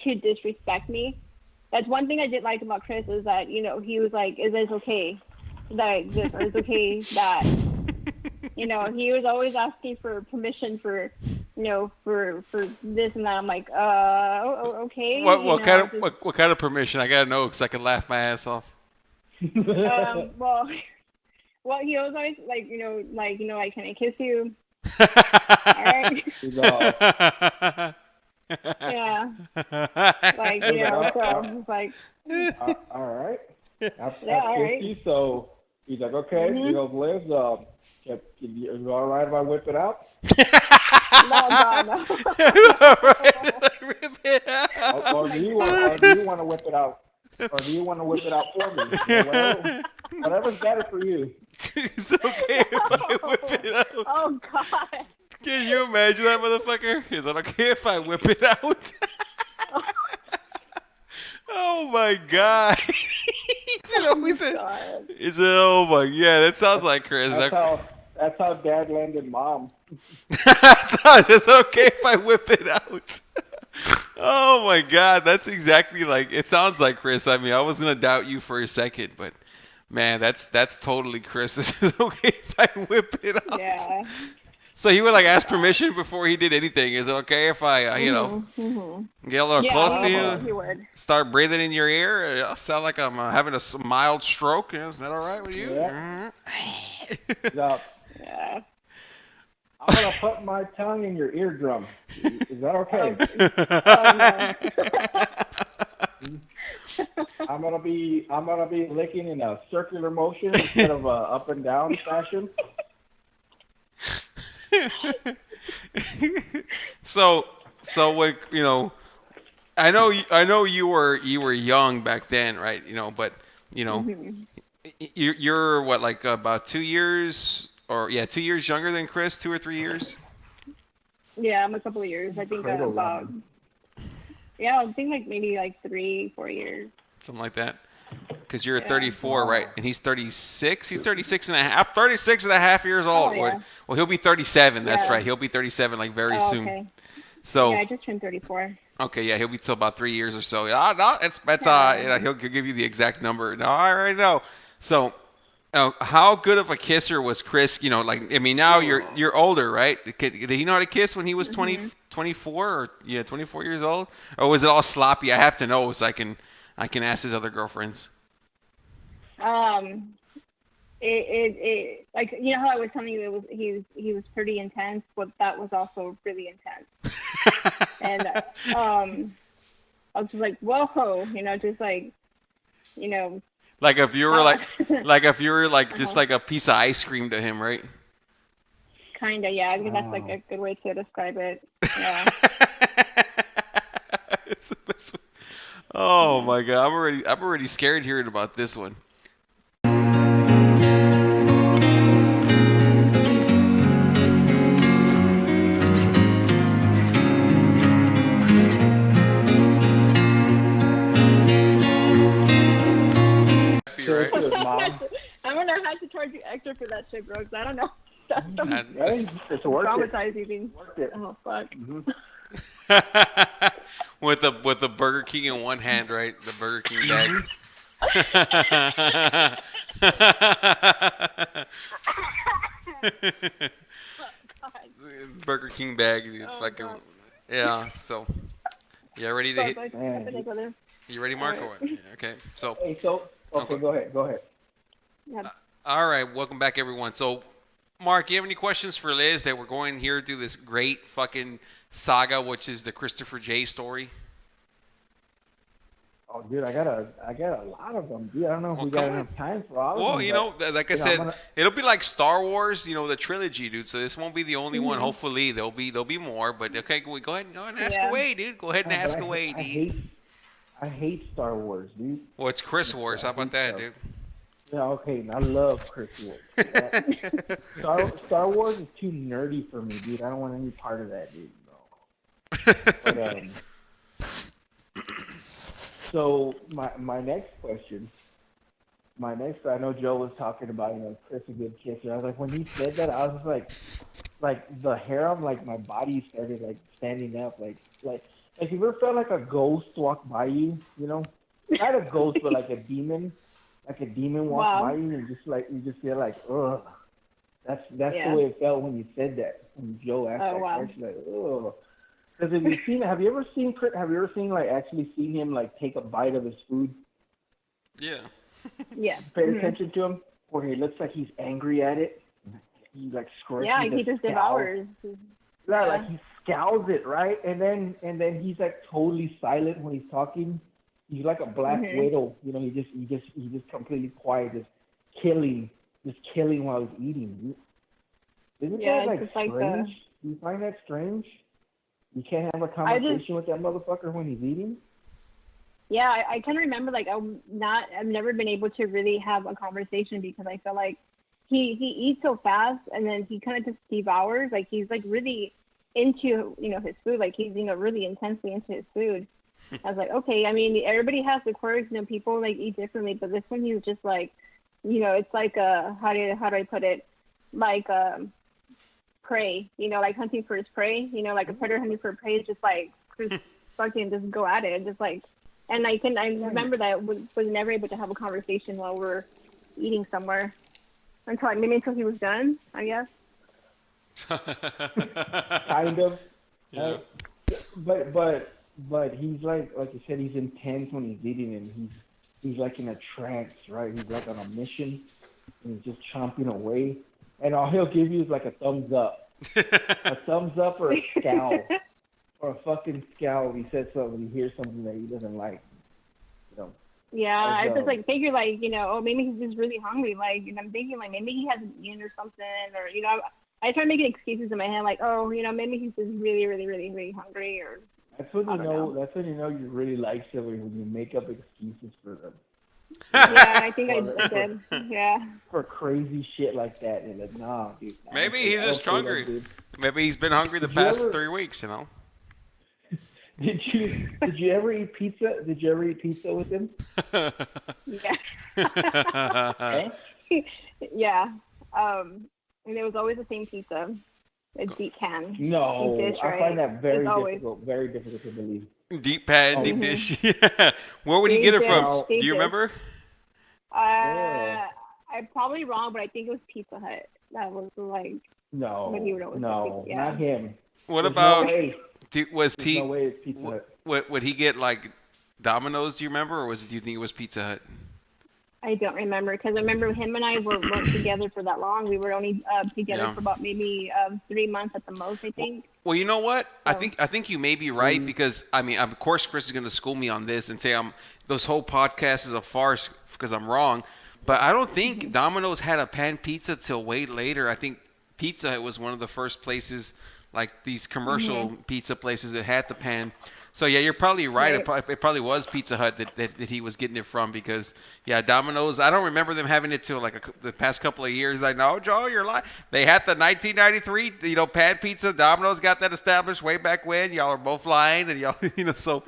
[SPEAKER 2] to disrespect me. That's one thing I did like about Chris is that he was like, is this okay, like this, or is it okay that, he was always asking for permission for for this and that. I'm like, okay.
[SPEAKER 1] What kind of permission? I gotta know because I can laugh my ass off.
[SPEAKER 2] Well, he was always like, like, can I kiss you? All right. Yeah. Like, so it's like,
[SPEAKER 3] All right.
[SPEAKER 2] yeah, all right.
[SPEAKER 3] 50, so he's like, okay. He goes, Liz, is it all right if I whip it out?
[SPEAKER 2] No, God, no.
[SPEAKER 3] Or do you want to whip it out? Or do you want to whip it out for me? Whatever's better for you.
[SPEAKER 1] It's okay if I whip it out.
[SPEAKER 2] Oh, God.
[SPEAKER 1] Can you imagine that motherfucker? Is it okay if I whip it out? Oh my god.
[SPEAKER 2] God.
[SPEAKER 1] Oh my, yeah, that sounds like Chris.
[SPEAKER 3] That's how Dad landed Mom.
[SPEAKER 1] It's okay if I whip it out. Oh my god, that's exactly like, it sounds like Chris. I mean, I was gonna doubt you for a second, but man, that's totally Chris. It's okay if I whip it out.
[SPEAKER 2] Yeah.
[SPEAKER 1] So he would like ask permission before he did anything. Is it okay if I, get a little close to you?
[SPEAKER 2] He would.
[SPEAKER 1] Start breathing in your ear? Sound like I'm having a mild stroke. Is that all right with you?
[SPEAKER 3] Yeah.
[SPEAKER 2] Yeah.
[SPEAKER 3] I'm gonna put my tongue in your eardrum. Is that okay?
[SPEAKER 2] No.
[SPEAKER 3] I'm gonna be licking in a circular motion instead of a up and down fashion.
[SPEAKER 1] So when I know you were young back then, right? But you're what, like about 2 years, or 2 years younger than Chris, 2 or 3 years.
[SPEAKER 2] Yeah, I'm a couple of years. I think about. Yeah, I think like maybe like 3-4 years.
[SPEAKER 1] Something like that. Because you're 34, right? And he's 36. He's 36 and a half. 36 and a half years old.
[SPEAKER 2] Oh, yeah.
[SPEAKER 1] Well, he'll be 37. That's
[SPEAKER 2] Yeah.
[SPEAKER 1] right. He'll be 37 like very soon.
[SPEAKER 2] Okay.
[SPEAKER 1] So.
[SPEAKER 2] Yeah, I just turned 34.
[SPEAKER 1] Okay, yeah, he'll be till about 3 years or so. Yeah, no, he'll give you the exact number. No, I already know. So, how good of a kisser was Chris? Like, I mean, now you're older, right? Did he know how to kiss when he was 20, 24 or 24 years old, or was it all sloppy? I have to know so I can ask his other girlfriends.
[SPEAKER 2] It like, how I was telling you, he was pretty intense, but that was also really intense. And I was just like, whoa, just like,
[SPEAKER 1] Like if you were
[SPEAKER 2] uh,
[SPEAKER 1] just
[SPEAKER 2] uh-huh.
[SPEAKER 1] like a piece of ice cream to him, right?
[SPEAKER 2] Kinda, yeah. I think that's like
[SPEAKER 3] Wow.
[SPEAKER 2] a good way to describe it. Yeah.
[SPEAKER 1] It's the best one. Oh
[SPEAKER 2] Yeah.
[SPEAKER 1] my god, I'm already scared hearing about this one. Happy,
[SPEAKER 3] Show
[SPEAKER 1] right?
[SPEAKER 3] it to his mom.
[SPEAKER 2] I'm gonna have to charge you extra for that shit, bro. 'Cause I don't know. That's some
[SPEAKER 1] And
[SPEAKER 3] Hey, it's worth it.
[SPEAKER 2] traumatizing thing.
[SPEAKER 3] Worth it.
[SPEAKER 2] Oh fuck.
[SPEAKER 3] Hmm.
[SPEAKER 1] with the Burger King in one hand, right? The Burger King bag.
[SPEAKER 3] Hmm.
[SPEAKER 2] Oh god.
[SPEAKER 1] Burger King bag. It's
[SPEAKER 2] Oh
[SPEAKER 1] fucking
[SPEAKER 2] god.
[SPEAKER 1] yeah. So yeah, ready to
[SPEAKER 2] So
[SPEAKER 1] hit?
[SPEAKER 2] good.
[SPEAKER 3] Man.
[SPEAKER 2] Happening, brother.
[SPEAKER 1] You ready,
[SPEAKER 2] All
[SPEAKER 1] Mark, or
[SPEAKER 2] right.
[SPEAKER 1] what? Okay. So
[SPEAKER 3] Hey, so okay,
[SPEAKER 1] okay.
[SPEAKER 3] go ahead. Go ahead.
[SPEAKER 2] Yeah.
[SPEAKER 1] All right. Welcome back, everyone. So Mark, you have any questions for Liz that we're going here through this great fucking saga, which is the Christopher J story?
[SPEAKER 3] Oh, dude, I got a lot of them, dude. I don't know if
[SPEAKER 1] Well,
[SPEAKER 3] we
[SPEAKER 1] come
[SPEAKER 3] got
[SPEAKER 1] on.
[SPEAKER 3] enough time for all of
[SPEAKER 1] Well,
[SPEAKER 3] them, but
[SPEAKER 1] like I
[SPEAKER 3] I'm
[SPEAKER 1] said,
[SPEAKER 3] gonna.
[SPEAKER 1] it'll be like Star Wars, the trilogy, dude. So this won't be the only one.
[SPEAKER 2] Mhm.
[SPEAKER 1] Hopefully, there'll be more. But okay, go ahead and ask
[SPEAKER 2] Yeah.
[SPEAKER 1] away, dude. Go ahead and
[SPEAKER 3] But
[SPEAKER 1] ask away, D.
[SPEAKER 3] I hate Star Wars, dude.
[SPEAKER 1] Well, it's Chris
[SPEAKER 3] Honestly,
[SPEAKER 1] Wars.
[SPEAKER 3] I
[SPEAKER 1] How about
[SPEAKER 3] hate
[SPEAKER 1] that,
[SPEAKER 3] Star.
[SPEAKER 1] dude?
[SPEAKER 3] Yeah, okay, and I love Chris Wars. Star Wars is too nerdy for me, dude. I don't want any part of that, dude. No. But so my next question, I know Joe was talking about Chris a good kisser. I was like when he said that, I was just like the hair on like my body started like standing up, like you ever felt like a ghost walk by you, not a ghost but like a demon walk by
[SPEAKER 2] Wow.
[SPEAKER 3] you, and just like you just feel like ugh. That's the
[SPEAKER 2] Yeah.
[SPEAKER 3] way it felt when you said that. When Joe asked
[SPEAKER 2] Oh
[SPEAKER 3] that
[SPEAKER 2] wow.
[SPEAKER 3] question, like, ugh. Because have you ever seen like actually seen him like take a bite of his food?
[SPEAKER 1] Yeah.
[SPEAKER 2] Yeah.
[SPEAKER 3] Pay
[SPEAKER 2] Mhm.
[SPEAKER 3] attention to him, where he looks like he's angry at it. He like
[SPEAKER 2] Yeah.
[SPEAKER 3] he
[SPEAKER 2] He
[SPEAKER 3] just
[SPEAKER 2] just
[SPEAKER 3] scowls.
[SPEAKER 2] devours.
[SPEAKER 3] Yeah, like
[SPEAKER 2] Yeah.
[SPEAKER 3] he scowls it, right? And then he's like totally silent when he's talking. He's like a black
[SPEAKER 2] Mhm.
[SPEAKER 3] widow, he just completely quiet, just killing while he's eating. Isn't
[SPEAKER 2] Yeah.
[SPEAKER 3] that
[SPEAKER 2] It's
[SPEAKER 3] like
[SPEAKER 2] just like
[SPEAKER 3] strange? Do you find that strange? You can't have a
[SPEAKER 2] I just
[SPEAKER 3] conversation with that motherfucker when he's eating?
[SPEAKER 2] yeah, I kind of remember like I've never been able to really have a conversation because I feel like he eats so fast and then he kind of just devours. Like he's like really into his food. Like he's really intensely into his food. I was like, okay. I mean, everybody has the quirks. People like eat differently, but this one he was just like, it's like how do I put it? Like prey. Like hunting for his prey. Like a predator hunting for prey is just like just fucking just go at it, just like. And I remember that I was never able to have a conversation while we're eating somewhere until he was done, I guess.
[SPEAKER 3] Kind of.
[SPEAKER 1] Yeah.
[SPEAKER 3] Right? But he's like you said, he's intense when he's eating, and he's like in a trance, right? He's like on a mission, and he's just chomping away, and all he'll give you is like a thumbs up or a scowl, or a fucking scowl. If he says something, he hears something that he doesn't like, you know.
[SPEAKER 2] Yeah,
[SPEAKER 3] I was
[SPEAKER 2] I just like figure like oh maybe he's just really hungry. Like, and I'm thinking like maybe he hasn't eaten or something, or I try making excuses in my head like maybe he's just really really really really hungry, or
[SPEAKER 3] that's when
[SPEAKER 2] I
[SPEAKER 3] you
[SPEAKER 2] don't know.
[SPEAKER 3] know. That's when you know you really like somebody, when you make up excuses for them.
[SPEAKER 2] Yeah, I think I
[SPEAKER 3] For
[SPEAKER 2] did. Yeah.
[SPEAKER 3] for crazy shit like that. And like, nah, dude,
[SPEAKER 1] Maybe he's
[SPEAKER 3] I don't
[SPEAKER 1] just
[SPEAKER 3] say that,
[SPEAKER 1] hungry.
[SPEAKER 3] dude.
[SPEAKER 1] Maybe he's been hungry the
[SPEAKER 3] Did you
[SPEAKER 1] past
[SPEAKER 3] ever
[SPEAKER 1] 3 weeks.
[SPEAKER 3] did you ever eat pizza? Did you ever eat pizza with him?
[SPEAKER 2] Yeah.
[SPEAKER 3] Huh?
[SPEAKER 2] Yeah. And it was always the same pizza. A deep pan, deep
[SPEAKER 3] No,
[SPEAKER 2] dish,
[SPEAKER 3] I find
[SPEAKER 2] right?
[SPEAKER 3] that
[SPEAKER 2] It's always.
[SPEAKER 3] very difficult to believe.
[SPEAKER 1] Deep pad, deep
[SPEAKER 3] Always.
[SPEAKER 2] Mhm.
[SPEAKER 1] dish. Yeah. Where would he get
[SPEAKER 2] Deep
[SPEAKER 1] it
[SPEAKER 2] dish,
[SPEAKER 1] from?
[SPEAKER 3] No,
[SPEAKER 1] Do
[SPEAKER 2] deep
[SPEAKER 1] you
[SPEAKER 2] dish.
[SPEAKER 1] remember?
[SPEAKER 3] ugh,
[SPEAKER 2] I'm probably wrong, but I think it was Pizza Hut. That was like what he
[SPEAKER 3] no,
[SPEAKER 2] would always get.
[SPEAKER 3] no,
[SPEAKER 2] Yeah.
[SPEAKER 3] not him.
[SPEAKER 1] What
[SPEAKER 3] There's no
[SPEAKER 1] about
[SPEAKER 3] way.
[SPEAKER 1] was
[SPEAKER 3] There's no
[SPEAKER 1] he?
[SPEAKER 3] way it's Pizza Hut.
[SPEAKER 1] Would he get like Domino's? Do you remember, or do you think it was Pizza Hut?
[SPEAKER 2] I don't remember because I remember him and I weren't together for that long. We were only together
[SPEAKER 1] Yeah.
[SPEAKER 2] for about maybe 3 months at the most, I
[SPEAKER 1] Well,
[SPEAKER 2] think.
[SPEAKER 1] well, you know what? I
[SPEAKER 2] So.
[SPEAKER 1] think I think you may be right
[SPEAKER 3] Mm,
[SPEAKER 1] because I mean, of course, Chris is going to school me on this and say I'm this whole podcast is a farce because I'm wrong. But I don't think
[SPEAKER 2] Mhm.
[SPEAKER 1] Domino's had a pan pizza till way later. I think Pizza Hut was one of the first places, like these
[SPEAKER 2] Mhm.
[SPEAKER 1] commercial pizza places that had the pan. So yeah, you're probably right.
[SPEAKER 2] Right.
[SPEAKER 1] It probably was Pizza Hut that he was getting it from because yeah, Domino's. I don't remember them having it till like the past couple of years. I know, Joe, you're lying. They had the 1993, pan pizza. Domino's got that established way back when. Y'all are both lying, and y'all, so.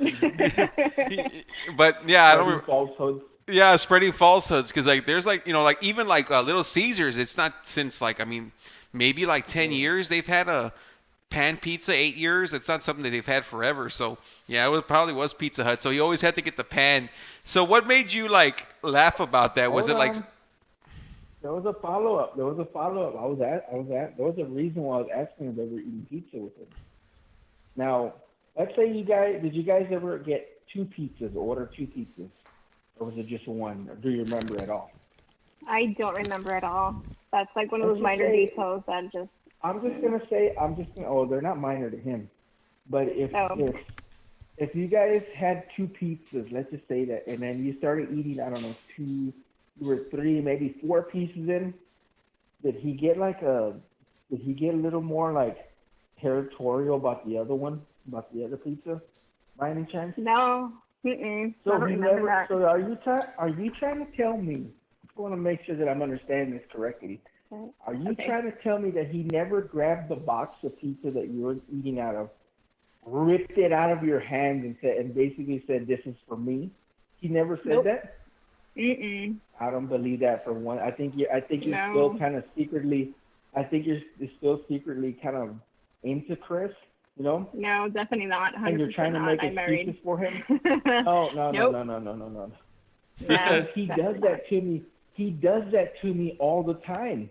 [SPEAKER 1] But yeah, I don't.
[SPEAKER 3] spreading falsehoods.
[SPEAKER 1] Yeah, spreading falsehoods because like there's like like even like Little Caesars. It's not since like I mean maybe like 10 years they've had a pan pizza. 8 years. It's not something that they've had forever. So yeah, probably was Pizza Hut. So you always had to get the pan. So what made you like laugh about that? Was
[SPEAKER 3] Hold
[SPEAKER 1] it like
[SPEAKER 3] on. There was a follow up. There was a follow up. There was a reason why I was asking if they were eating pizza with him. Now, let's say did you guys ever get two pizzas, order two pizzas? Or was it just one? Or do you remember at all?
[SPEAKER 2] I don't remember at all. That's like one of
[SPEAKER 3] Let's
[SPEAKER 2] those
[SPEAKER 3] just
[SPEAKER 2] minor
[SPEAKER 3] say,
[SPEAKER 2] details that just.
[SPEAKER 3] oh, they're not minor to him. But
[SPEAKER 2] Oh.
[SPEAKER 3] if you guys had two pizzas, let's just say that, and then you started eating, I don't know, two, you were three, maybe four pieces in, did he get did he get a little more like territorial about the other pizza, by any chance?
[SPEAKER 2] No. Mm-mm. I
[SPEAKER 3] So
[SPEAKER 2] don't
[SPEAKER 3] he
[SPEAKER 2] remember
[SPEAKER 3] never.
[SPEAKER 2] that.
[SPEAKER 3] So are you trying to tell me? I want to make sure that I'm understanding this correctly. Are you
[SPEAKER 2] Okay.
[SPEAKER 3] trying to tell me that he never grabbed the box of pizza that you were eating out of, ripped it out of your hand, and basically said, "This is for me"? He never said
[SPEAKER 2] Nope.
[SPEAKER 3] that.
[SPEAKER 2] Mm-mm.
[SPEAKER 3] I don't believe that for one. I think you're still
[SPEAKER 2] No.
[SPEAKER 3] kind of secretly. I think you're still secretly kind of into Chris, you know,
[SPEAKER 2] No, definitely not.
[SPEAKER 3] and you're
[SPEAKER 2] 100%
[SPEAKER 3] trying to
[SPEAKER 2] not.
[SPEAKER 3] make
[SPEAKER 2] I'm
[SPEAKER 3] excuses
[SPEAKER 2] married.
[SPEAKER 3] for him. No, no, no,
[SPEAKER 2] Nope.
[SPEAKER 3] no, no, no, no, no.
[SPEAKER 2] No,
[SPEAKER 3] Because he does
[SPEAKER 2] definitely not.
[SPEAKER 3] that to me. He does that to me all the time.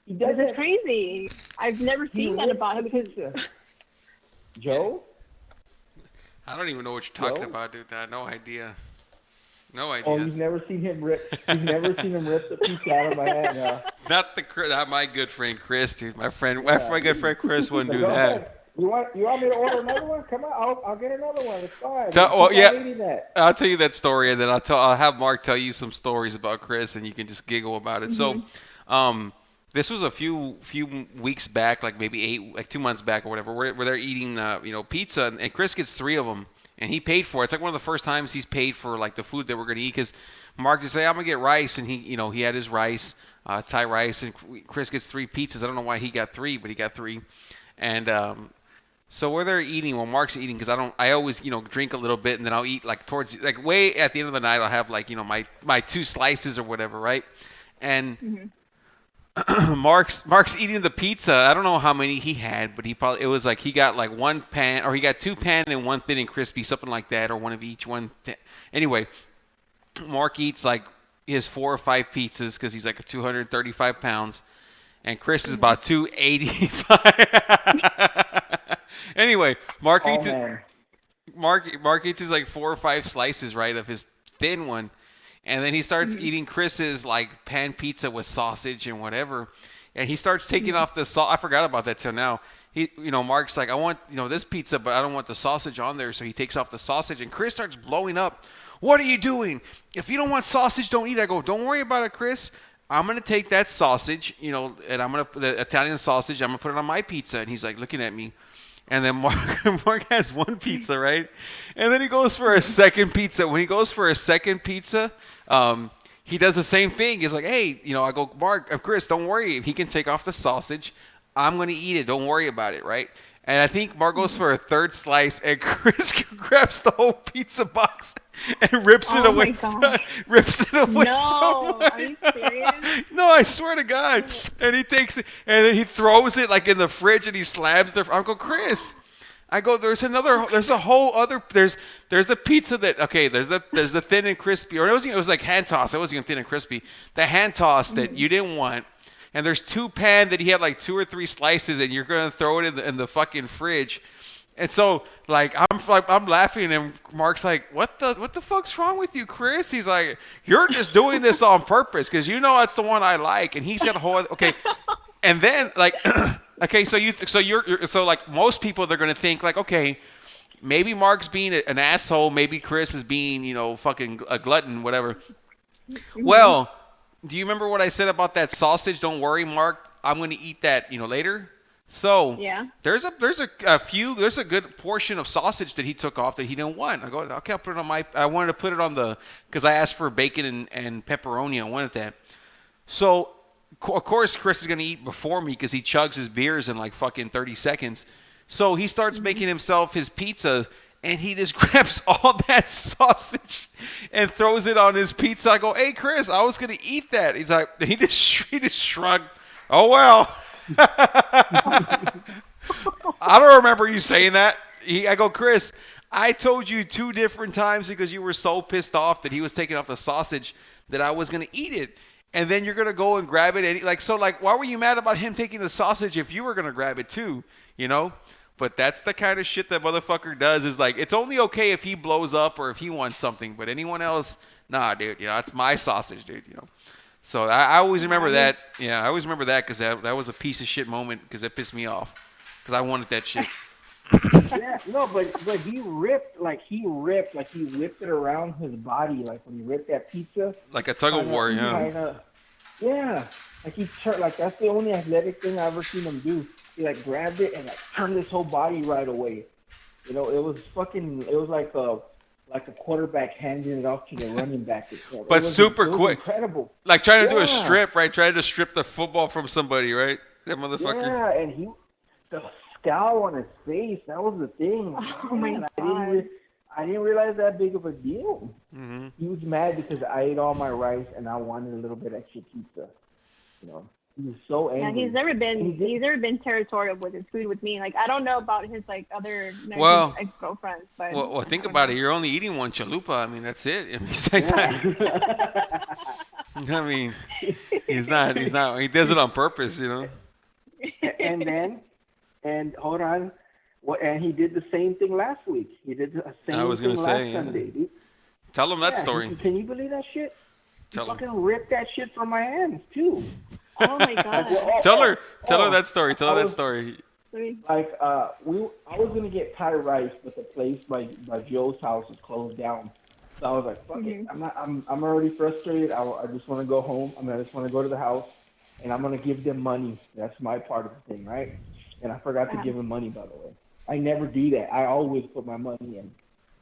[SPEAKER 3] He does
[SPEAKER 2] This is
[SPEAKER 3] that.
[SPEAKER 2] crazy. I've never
[SPEAKER 3] He
[SPEAKER 2] seen that
[SPEAKER 3] rips
[SPEAKER 2] about
[SPEAKER 3] the
[SPEAKER 2] him because.
[SPEAKER 3] pizza. Joe,
[SPEAKER 1] I don't even know what you're talking
[SPEAKER 3] Joe.
[SPEAKER 1] about, dude. I have no idea. No
[SPEAKER 3] Oh,
[SPEAKER 1] ideas.
[SPEAKER 3] you've never seen him rip the pizza out of my hand, huh?
[SPEAKER 1] Not my good friend Chris, dude.
[SPEAKER 3] Yeah.
[SPEAKER 1] My good friend Chris wouldn't
[SPEAKER 3] So
[SPEAKER 1] do
[SPEAKER 3] go
[SPEAKER 1] that.
[SPEAKER 3] ahead. You want me to order another one? Come on, I'll get another one. It's fine.
[SPEAKER 1] Well,
[SPEAKER 3] Keep
[SPEAKER 1] yeah,
[SPEAKER 3] on eating that.
[SPEAKER 1] I'll tell you that story, and then I'll have Mark tell you some stories about Chris, and you can just giggle about it. So,
[SPEAKER 2] Hmm.
[SPEAKER 1] um, this was a few weeks back, like maybe like 2 months back or whatever, where they're eating pizza, and Chris gets three of them, and he paid for it. It's like one of the first times he's paid for like the food that we're gonna eat because Mark just say I'm gonna get rice, and he had his rice, Thai rice, and Chris gets three pizzas. I don't know why he got three, but he got three, and so where they're eating, well, Mark's eating because I always drink a little bit and then I'll eat like towards like way at the end of the night I'll have like my two slices or whatever, right? And
[SPEAKER 2] Hmm.
[SPEAKER 1] Mark's eating the pizza. I don't know how many he had, but it was like he got like one pan or he got two pan and one thin and crispy, something like that, or one of each. Anyway, Mark eats like his 4 or 5 pizzas because he's like 235 pounds, and Chris is
[SPEAKER 2] Hmm.
[SPEAKER 1] about 285. Anyway,
[SPEAKER 3] Oh man.
[SPEAKER 1] Mark eats his like 4 or 5 slices, right, of his thin one, and then he starts
[SPEAKER 2] Hmm.
[SPEAKER 1] eating Chris's like pan pizza with sausage and whatever, and he starts taking
[SPEAKER 2] Hmm.
[SPEAKER 1] off the salt. I forgot about that till now. Mark's like, I want this pizza, but I don't want the sausage on there, so he takes off the sausage, and Chris starts blowing up. What are you doing? If you don't want sausage, don't eat. I go, don't worry about it, Chris. I'm gonna take that sausage, and I'm gonna the Italian sausage. I'm gonna put it on my pizza. And he's like looking at me, and then Mark has one pizza, right? And then he goes for a
[SPEAKER 2] Hmm.
[SPEAKER 1] second pizza. When he goes for a second pizza, he does the same thing. He's like, hey, I go, Mark, Chris, don't worry. He can take off the sausage. I'm going to eat it. Don't worry about it, right? And I think Mark goes for a third slice, and Chris grabs the whole pizza box and rips it
[SPEAKER 2] Oh
[SPEAKER 1] away.
[SPEAKER 2] my gosh.
[SPEAKER 1] Rips it away from
[SPEAKER 2] No. Are you serious?
[SPEAKER 1] No, I swear to God. And he takes it, and then he throws it like in the fridge, and he slams the. Uncle Chris. I go. There's a whole other. There's the pizza that. Okay. There's the thin and crispy, or it was like hand toss. It wasn't even thin and crispy. The hand toss that
[SPEAKER 2] Hmm.
[SPEAKER 1] you didn't want. And there's two pan that he had like 2 or 3 slices, and you're gonna throw it in the fucking fridge. And so I'm laughing and Mark's like, what the fuck's wrong with you, Chris? He's like, you're just doing this on purpose because you know that's the one I like, and he's got a whole okay. And then like okay, so like most people they're gonna think like okay, maybe Mark's being an asshole, maybe Chris is being fucking a glutton, whatever.
[SPEAKER 2] Mhm.
[SPEAKER 1] Well, do you remember what I said about that sausage? Don't worry, Mark. I'm going to eat that, later. So
[SPEAKER 2] Yeah.
[SPEAKER 1] there's a good portion of sausage that he took off that he didn't want. I go, okay, I'll put it on my. I wanted to put it on the because I asked for bacon and pepperoni. I wanted that. So of course Chris is going to eat before me because he chugs his beers in like fucking 30 seconds. So he starts
[SPEAKER 2] Mhm.
[SPEAKER 1] making himself his pizza and he just grabs all that sausage and throws it on his pizza. I go, "Hey Chris, I was gonna eat that." He's like, he just shrugged. Oh well. I don't remember you saying that. I go, Chris, I told you 2 different times because you were so pissed off that he was taking off the sausage that I was gonna eat it, and then you're gonna go and grab it. And why were you mad about him taking the sausage if you were gonna grab it too? You know. But that's the kind of shit that motherfucker does. Is like it's only okay if he blows up or if he wants something, but anyone else, nah, dude. It's my sausage, dude. So I always
[SPEAKER 2] Yeah,
[SPEAKER 1] remember
[SPEAKER 2] he's
[SPEAKER 1] that. Yeah, I always remember that because that was a piece of shit moment because that pissed me off because I wanted that shit
[SPEAKER 3] Yeah, no, but he whipped it around his body like when he ripped that pizza,
[SPEAKER 1] like a tug of
[SPEAKER 3] kind of
[SPEAKER 1] war. Yeah.
[SPEAKER 3] kind of yeah, like he turned like that's the only athletic thing I've ever seen him do. He like grabbed it and like turned his whole body right away. It was fucking. It was like a quarterback handing it off to the running back.
[SPEAKER 1] But super
[SPEAKER 3] It was
[SPEAKER 1] quick,
[SPEAKER 3] incredible.
[SPEAKER 1] like trying to do a
[SPEAKER 3] Yeah,
[SPEAKER 1] strip, right? Trying to strip the football from somebody, right? That motherfucker.
[SPEAKER 3] yeah, and the scowl on his face. That was the thing.
[SPEAKER 2] oh my
[SPEAKER 3] Man,
[SPEAKER 2] god.
[SPEAKER 3] I didn't realize that big of a deal.
[SPEAKER 1] Hmm.
[SPEAKER 3] He was mad because I ate all my rice and I wanted a little bit extra pizza. You know, he was so
[SPEAKER 2] Yeah, he's
[SPEAKER 3] angry.
[SPEAKER 2] never
[SPEAKER 3] And
[SPEAKER 2] been
[SPEAKER 3] he did.
[SPEAKER 2] he's never been territorial with his food with me. Like I don't know about his like other his
[SPEAKER 1] Well,
[SPEAKER 2] ex girlfriends, but
[SPEAKER 1] well, think
[SPEAKER 2] I don't
[SPEAKER 1] about it.
[SPEAKER 2] know.
[SPEAKER 1] You're only eating one chalupa. I mean, that's it. I mean, besides that,
[SPEAKER 3] Yeah.
[SPEAKER 1] I mean, he's not. He's not. He does it on purpose.
[SPEAKER 3] and then and hold on, and he did the same thing last week. He did the
[SPEAKER 1] I
[SPEAKER 3] same
[SPEAKER 1] was gonna
[SPEAKER 3] thing last
[SPEAKER 1] say, yeah.
[SPEAKER 3] Sunday. Dude.
[SPEAKER 1] Tell him that
[SPEAKER 3] Yeah,
[SPEAKER 1] story.
[SPEAKER 3] can you believe that shit? He
[SPEAKER 1] Tell him.
[SPEAKER 3] fucking ripped that shit from my hands too.
[SPEAKER 2] Oh my
[SPEAKER 3] Like, well,
[SPEAKER 2] god.
[SPEAKER 1] tell her. Tell her
[SPEAKER 3] oh,
[SPEAKER 1] that story. Tell
[SPEAKER 3] I
[SPEAKER 1] her that
[SPEAKER 3] was
[SPEAKER 1] story.
[SPEAKER 3] like, I was gonna get Thai rice, but the place by Joe's house is closed down. So I was like, fuck it.
[SPEAKER 2] Mhm.
[SPEAKER 3] I'm already frustrated. I just want to go home. I just want to go to the house, and I'm gonna give them money. That's my part of the thing, right? And I forgot to
[SPEAKER 2] Uh,
[SPEAKER 3] give him money, by the way. I never do that. I always put my money in.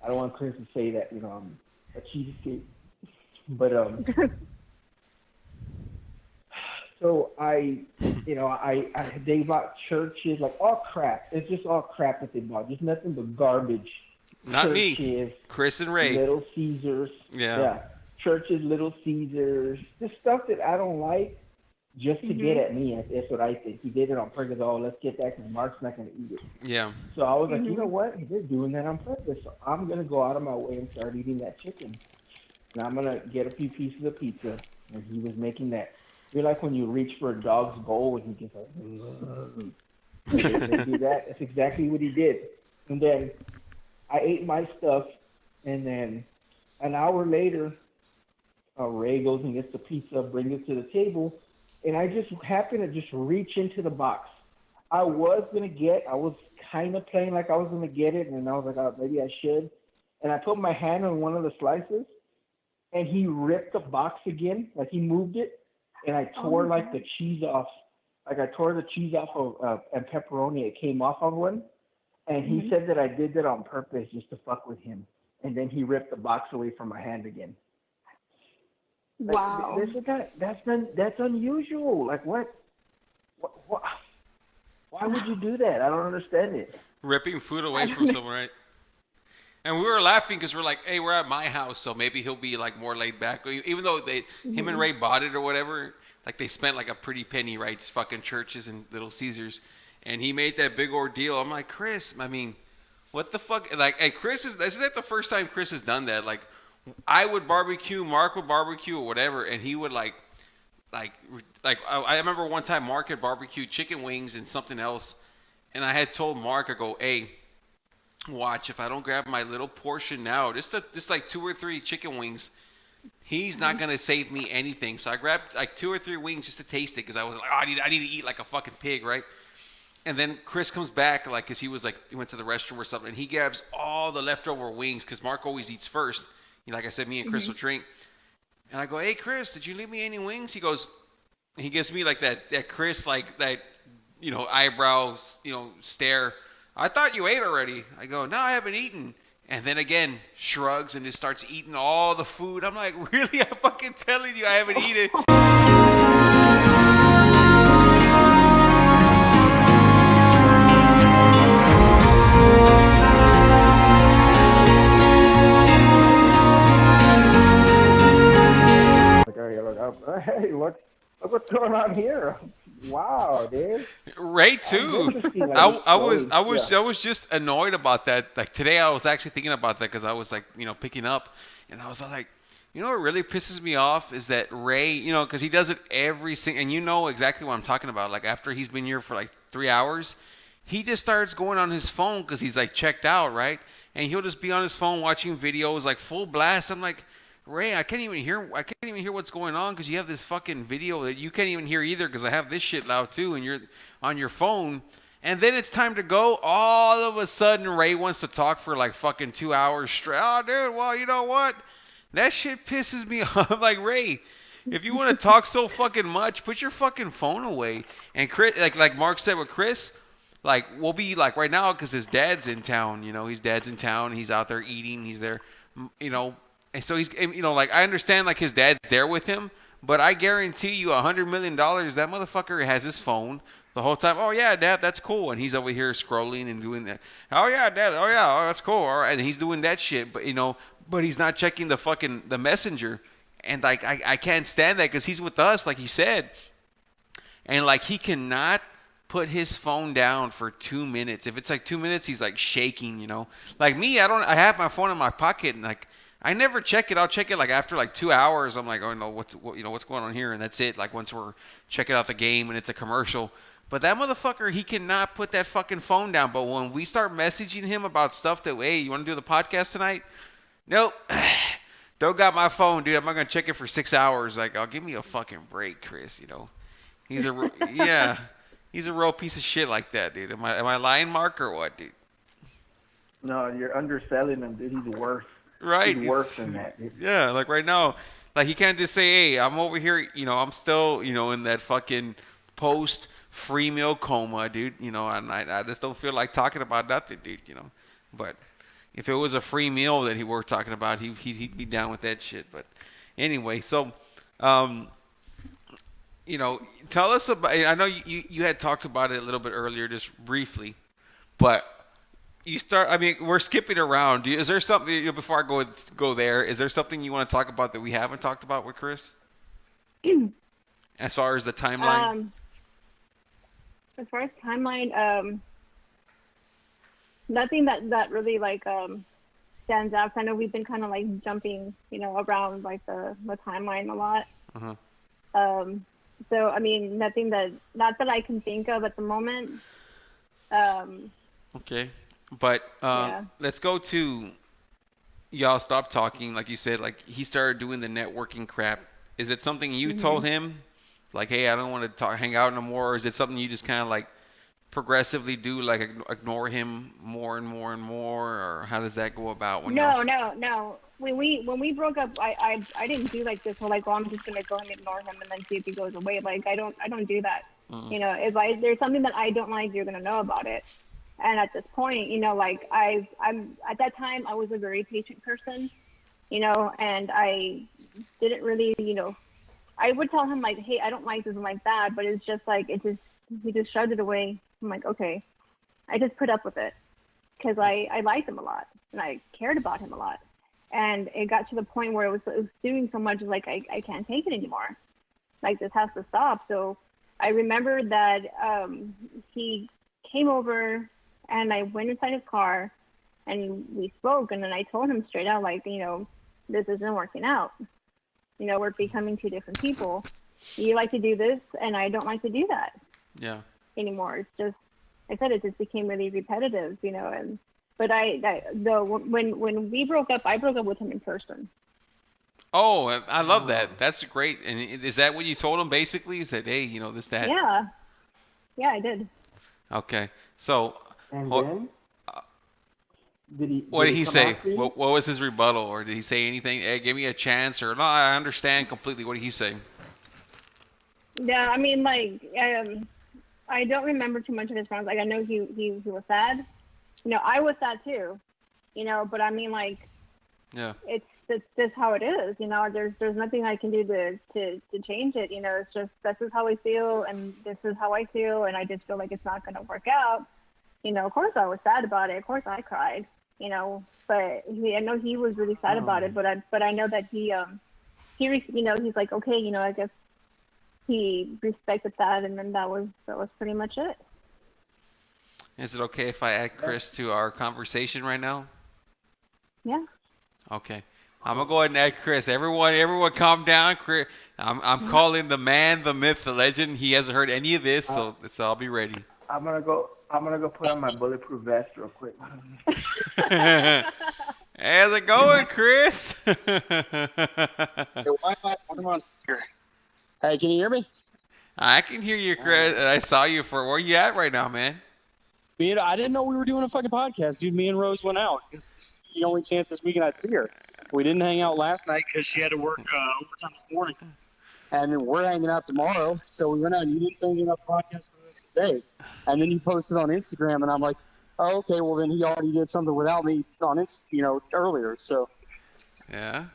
[SPEAKER 3] I don't want Chris to say that I'm a cheapskate. But so they bought churches like all crap. It's just all crap that they bought. Just nothing but garbage.
[SPEAKER 1] Not me.
[SPEAKER 3] Churches,
[SPEAKER 1] Chris and Ray.
[SPEAKER 3] Little Caesars,
[SPEAKER 1] Yeah.
[SPEAKER 3] yeah, churches, Little Caesars, just stuff that I don't like, just to get
[SPEAKER 2] mhm.
[SPEAKER 3] at me. That's what I think. He did it on purpose. Oh, let's get that because Mark's not going to eat it.
[SPEAKER 1] Yeah.
[SPEAKER 3] So I was like, you know
[SPEAKER 2] Mhm.
[SPEAKER 3] what? They're doing that on purpose. So I'm going to go out of my way and start eating that chicken. And I'm going to get a few pieces of pizza. And he was making that. You're like when you reach for a dog's bowl and he gets like, they do that. That's exactly what he did. And then I ate my stuff, and then an hour later, Ray goes and gets the pizza, brings it to the table, and I just happened to just reach into the box. I was kind of playing like I was gonna get it, and I was like, oh, maybe I should. And I put my hand on one of the slices, and he ripped the box again, like he moved it, and I
[SPEAKER 2] Oh
[SPEAKER 3] tore
[SPEAKER 2] my
[SPEAKER 3] like
[SPEAKER 2] god.
[SPEAKER 3] the cheese off. Like I tore the cheese off of and pepperoni. It came off of one, and he
[SPEAKER 2] Mhm.
[SPEAKER 3] said that I did that on purpose just to fuck with him. And then he ripped the box away from my hand again. Like
[SPEAKER 2] Wow.
[SPEAKER 3] this is that's unusual. Like what why would you do that? I don't understand it.
[SPEAKER 1] Ripping food
[SPEAKER 2] I
[SPEAKER 1] away
[SPEAKER 2] don't
[SPEAKER 1] from
[SPEAKER 2] know.
[SPEAKER 1] someone, right? And we were laughing because we're like, hey, we're at my house, so maybe he'll be like more laid back. Even though him and
[SPEAKER 2] Mhm.
[SPEAKER 1] Ray bought it or whatever, like they spent like a pretty penny, right? Fucking churches and Little Caesars, and he made that big ordeal. I'm like, Chris, I mean, what the fuck? Like, and Chris is this is not the first time Chris has done that. Like, I would barbecue, Mark would barbecue or whatever, and he would like I remember one time Mark had barbecued chicken wings and something else, and I had told Mark, I go, hey, watch, if I don't grab my little portion now, just like 2 or 3 chicken wings, he's not
[SPEAKER 2] Mhm.
[SPEAKER 1] gonna save me anything. So I grabbed like 2 or 3 wings just to taste it because I was like, oh, I need to eat like a fucking pig, right? And then Chris comes back, like, cause he was like, he went to the restroom or something, and he grabs all the leftover wings, cause Mark always eats first. Like I said, me and Chris will
[SPEAKER 2] Mhm.
[SPEAKER 1] drink. And I go, hey Chris, did you leave me any wings? He goes, he gives me like that Chris like that, eyebrows, stare. I thought you ate already. I go, no, I haven't eaten. And then again, shrugs and just starts eating all the food. I'm like, really? I'm fucking telling you, I haven't eaten.
[SPEAKER 3] Like, hey, look what's going on here. Wow, dude.
[SPEAKER 1] Ray
[SPEAKER 3] It's
[SPEAKER 1] too.
[SPEAKER 3] interesting. Like
[SPEAKER 1] I,
[SPEAKER 3] it's
[SPEAKER 1] I was
[SPEAKER 3] slowly,
[SPEAKER 1] I
[SPEAKER 3] yeah.
[SPEAKER 1] was I was just annoyed about that. Like today, I was actually thinking about that because I was like, picking up, and I was like, what really pisses me off is that Ray, because he does it every single, and you know exactly what I'm talking about. Like after he's been here for like 3 hours, he just starts going on his phone because he's like checked out, right? And he'll just be on his phone watching videos like full blast. I'm like, Ray, I can't even hear. I can't even hear what's going on because you have this fucking video that you can't even hear either because I have this shit loud too, and you're on your phone. And then it's time to go. All of a sudden, Ray wants to talk for like fucking 2 hours straight. Oh, dude, well, you know what? That shit pisses me off. Like Ray, if you want to talk so fucking much, put your fucking phone away. And Chris, like Mark said with Chris, like we'll be like right now because his dad's in town. His dad's in town. He's out there eating. He's there. You know, and so he's like I understand like his dad's there with him, but I guarantee you $100 million that motherfucker has his phone the whole time. Oh yeah, Dad, that's cool, and he's over here scrolling and doing that. Oh yeah, Dad. Oh yeah, oh, that's cool. All right, and he's doing that shit, but he's not checking the messenger, and like I can't stand that because he's with us, like he said, and like he cannot put his phone down for 2 minutes. If it's like 2 minutes, he's like shaking, Like me, I don't. I have my phone in my pocket, and like I never check it. I'll check it like after like 2 hours. I'm like, oh no, what's going on here, and that's it. Like once we're checking out the game and it's a commercial. But that motherfucker, he cannot put that fucking phone down. But when we start messaging him about stuff that, hey, you want to do the podcast tonight? Nope. Don't got my phone, dude. I'm not gonna check it for 6 hours. Like, oh, give me a fucking break, Chris. Yeah, he's a real piece of shit like that, dude. Am I lying, Mark, or what, dude?
[SPEAKER 3] No, you're underselling him, dude. He's worse. He's
[SPEAKER 1] Right?
[SPEAKER 3] worse than that, dude.
[SPEAKER 1] Yeah. Like right now, like he can't just say, hey, I'm over here. I'm still, in that fucking post free meal coma, dude. And I just don't feel like talking about nothing, dude. But if it was a free meal that he were talking about, he'd be down with that shit. But anyway, so um, tell us about. I know you had talked about it a little bit earlier, just briefly, but you start. I mean, we're skipping around. Is there something before I go there? Is there something you want to talk about that we haven't talked about with Chris, as far as the timeline?
[SPEAKER 2] um, as far as timeline, nothing that really like stands out. 'Cause I know we've been kind of like jumping, around like the timeline a lot.
[SPEAKER 1] Uh-huh.
[SPEAKER 2] Um, so I mean, nothing not that I can think of at the moment. Um,
[SPEAKER 1] Okay, but
[SPEAKER 2] yeah.
[SPEAKER 1] let's go to y'all. Stop talking, like you said. Like he started doing the networking crap. Is it something you told
[SPEAKER 2] Mhm.
[SPEAKER 1] him? Like, hey, I don't want to hang out no more. Or is it something you just kind of like progressively do, like ignore him more and more and more, or how does that go about when y'all?
[SPEAKER 2] No, no, no. When we broke up, I didn't do like this whole like, oh, I'm just gonna go and ignore him and then see if he goes away. Like I don't do that.
[SPEAKER 1] Mm,
[SPEAKER 2] If there's something that I don't like, you're gonna know about it. And at this point, like I'm at that time I was a very patient person, and I didn't really, I would tell him like, hey, I don't like this and like that, but it's just like he just shoved it away. I'm like, okay, I just put up with it because I liked him a lot and I cared about him a lot. And it got to the point where it was doing so much like I can't take it anymore. Like this has to stop. So I remember that he came over and I went inside his car and we spoke and then I told him straight out like, this isn't working out. We're becoming two different people. You like to do this and I don't like to do that
[SPEAKER 1] yeah.
[SPEAKER 2] anymore. It's just, I said it just became really repetitive, and But when we broke up, I broke up with him in person.
[SPEAKER 1] Oh, I love that. That's great. And is that what you told him basically? Is that, hey, this, that?
[SPEAKER 2] Yeah, yeah, I did.
[SPEAKER 1] Okay. So,
[SPEAKER 3] And
[SPEAKER 1] what,
[SPEAKER 3] then did he
[SPEAKER 1] what did he
[SPEAKER 3] come
[SPEAKER 1] say?
[SPEAKER 3] after you?
[SPEAKER 1] What was his rebuttal? Or did he say anything? Hey, give me a chance. Or, no, I understand completely. What did he say?
[SPEAKER 2] Yeah, I mean, like, I don't remember too much of his response. Like, I know he was sad. I was sad too. But I mean, like,
[SPEAKER 1] Yeah.
[SPEAKER 2] it's just how it is. There's nothing I can do to change it. It's just this is how I feel, and this is how I feel, and I just feel like it's not going to work out. Of course I was sad about it. Of course I cried. But I know he was really sad about it. But I know that he's like, okay, I guess he respected that, and then that was pretty much it.
[SPEAKER 1] Is it okay if I add Chris to our conversation right now?
[SPEAKER 2] Yeah.
[SPEAKER 1] Okay. I'm gonna go ahead and add Chris. Everyone, calm down. Chris, I'm calling the man, the myth, the legend. He hasn't heard any of this, so I'll be ready.
[SPEAKER 3] I'm gonna go put on my bulletproof vest real quick.
[SPEAKER 1] How's it going, Chris?
[SPEAKER 4] Hey, why am I here? Hey, can you hear me?
[SPEAKER 1] I can hear you, Chris. I saw you for where you at right now, man.
[SPEAKER 4] I didn't know we were doing a fucking podcast, dude. Me and Rose went out. It's the only chance this weekend I'd see her. We didn't hang out last night because she had to work overtime this morning. And then we're hanging out tomorrow. So we went out and you didn't say anything about the podcast for the rest of the day. And then you posted on Instagram, and I'm like, oh, okay, well, then he already did something without me on earlier. So
[SPEAKER 1] Yeah.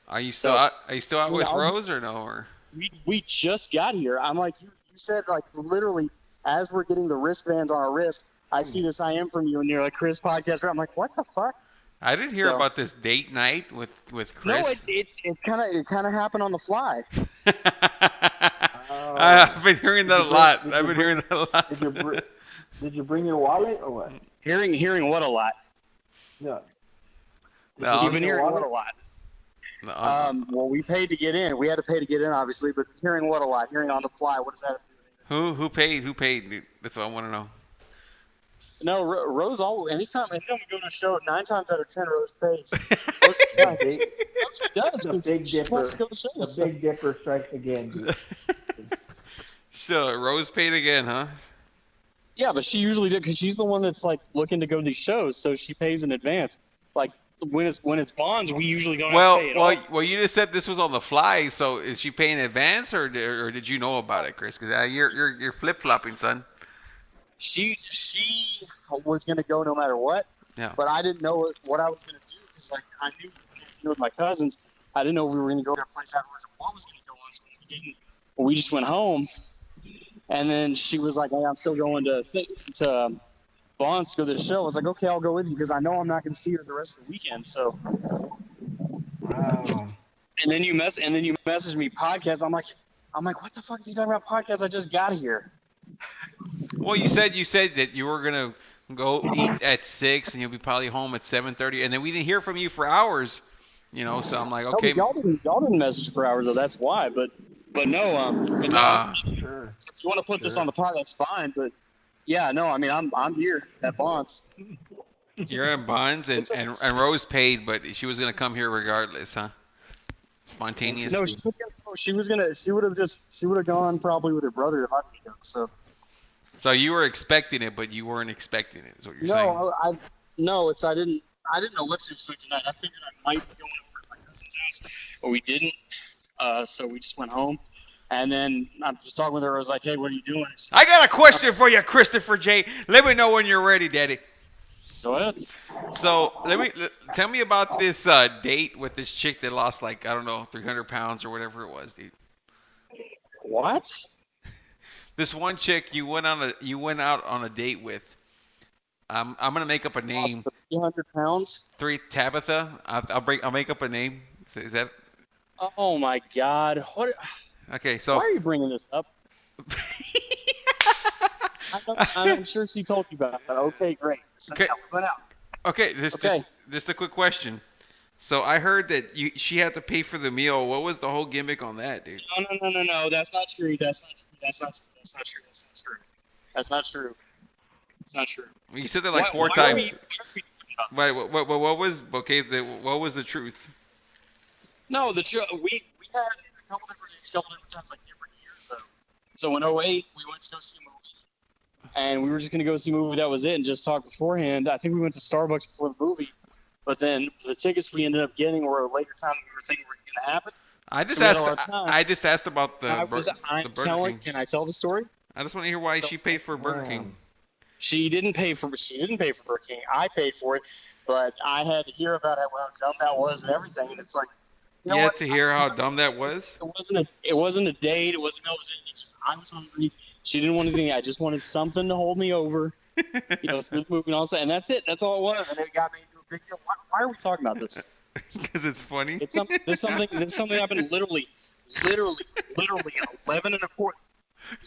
[SPEAKER 1] Are you still out? Are you still out with Rose or no? Or
[SPEAKER 4] we just got here. I'm like, you said, like, literally, as we're getting the wristbands on our wrist, I see this I am from you, and you're like, Chris podcast. I'm like, what the fuck?
[SPEAKER 1] I didn't hear about this date night with Chris.
[SPEAKER 4] No, it kind of happened on the fly.
[SPEAKER 1] I've been hearing that a lot.
[SPEAKER 3] Did you bring your wallet or what?
[SPEAKER 4] Hearing what a lot?
[SPEAKER 3] No.
[SPEAKER 4] You've been hearing what a lot?
[SPEAKER 1] No.
[SPEAKER 4] Well, we paid to get in. We had to pay to get in, obviously, but hearing what a lot? Hearing on the fly, what does that have to do with anything?
[SPEAKER 1] Who paid? Who paid? Dude? That's what I want to know.
[SPEAKER 4] No, Rose. Anytime we go to a show, 9 times out of 10, Rose pays. Most of the time, Rose does.
[SPEAKER 3] The Big
[SPEAKER 4] She wants to go to shows.
[SPEAKER 3] The Big Dipper strikes again, dude.
[SPEAKER 1] So Rose paid again, huh?
[SPEAKER 4] Yeah, but she usually did because she's the one that's like looking to go to these shows, so she pays in advance. Like when it's bonds, we usually don't have to pay at all.
[SPEAKER 1] Well, you just said this was on the fly. So is she paying in advance, or did you know about it, Chris? Because you're flip flopping, son.
[SPEAKER 4] She was gonna go no matter what.
[SPEAKER 1] Yeah.
[SPEAKER 4] But I didn't know what I was gonna do because like I knew we were gonna do with my cousins. I didn't know we were gonna go to their place afterwards or what was gonna go on. So we didn't. We just went home. And then she was like, hey, I'm still going to Bonds to go to the show. I was like, okay, I'll go with you because I know I'm not going to see her the rest of the weekend. So,
[SPEAKER 3] Wow.
[SPEAKER 4] And then you messaged me podcast. I'm like, what the fuck is he talking about podcast? I just got here.
[SPEAKER 1] Well, you said that you were gonna go eat at 6 and you'll be probably home at 7:30, and then we didn't hear from you for hours. So I'm like, okay.
[SPEAKER 4] No, y'all didn't message for hours though. That's why. But no.
[SPEAKER 3] Sure.
[SPEAKER 4] If you want to put this on the pod, that's fine. But yeah, no. I mean, I'm here at Bonds.
[SPEAKER 1] You're at Bonds, and Rose paid, but she was gonna come here regardless, huh? Spontaneous.
[SPEAKER 4] No, she would have gone probably with her brother if I could go.
[SPEAKER 1] So you were expecting it, but you weren't expecting it. Is what you're saying?
[SPEAKER 4] I didn't know what to expect tonight. I figured I might be going over to my cousin's house, but we didn't. So we just went home. And then I'm just talking with her. I was like, hey, what are you doing?
[SPEAKER 1] I got a question for you, Christopher J. Let me know when you're ready, Daddy.
[SPEAKER 4] Go ahead.
[SPEAKER 1] So tell me about this date with this chick that lost, like, I don't know, 300 pounds or whatever it was, dude.
[SPEAKER 4] What?
[SPEAKER 1] This one chick you went out on a date with. I'm gonna make up a name.
[SPEAKER 4] Lost 300 pounds.
[SPEAKER 1] Tabitha. I'll make up a name. Is that?
[SPEAKER 4] Oh my God! What?
[SPEAKER 1] Okay, so.
[SPEAKER 4] Why are you bringing this up? I'm sure she told you about it. Okay, great.
[SPEAKER 1] Okay.
[SPEAKER 4] Went out.
[SPEAKER 1] Okay, just a quick question. So I heard that she had to pay for the meal. What was the whole gimmick on that, dude?
[SPEAKER 4] No. That's not true. That's not true. It's not true.
[SPEAKER 1] You said that like four
[SPEAKER 4] why are we,
[SPEAKER 1] times.
[SPEAKER 4] why are we talking about
[SPEAKER 1] Wait,
[SPEAKER 4] this?
[SPEAKER 1] what was okay? What was the truth?
[SPEAKER 4] No, we had a couple different times, like different years though. So in '08, we went to go see a movie, and we were just gonna go see a movie. That was it, and just talk beforehand. I think we went to Starbucks before the movie, but then the tickets we ended up getting were a later time than we were thinking were gonna happen.
[SPEAKER 1] I just
[SPEAKER 4] So we had
[SPEAKER 1] asked.
[SPEAKER 4] all our time.
[SPEAKER 1] I just asked about the
[SPEAKER 4] I'm
[SPEAKER 1] Burger King.
[SPEAKER 4] Can I tell the story?
[SPEAKER 1] I just want to hear why she paid for Burger King.
[SPEAKER 4] She didn't pay for Burger King. I paid for it, but I had to hear about how dumb that was and everything. And it's like, you know
[SPEAKER 1] You had
[SPEAKER 4] what?
[SPEAKER 1] to hear how dumb that was.
[SPEAKER 4] It wasn't a date. It wasn't anything. Just I was hungry. She didn't want anything. I just wanted something to hold me over, through the movie and all that. And that's it. That's all it was. And it got me into a big deal. Why are we talking about this?
[SPEAKER 1] Because it's funny.
[SPEAKER 4] This something happened literally 11 and a quarter.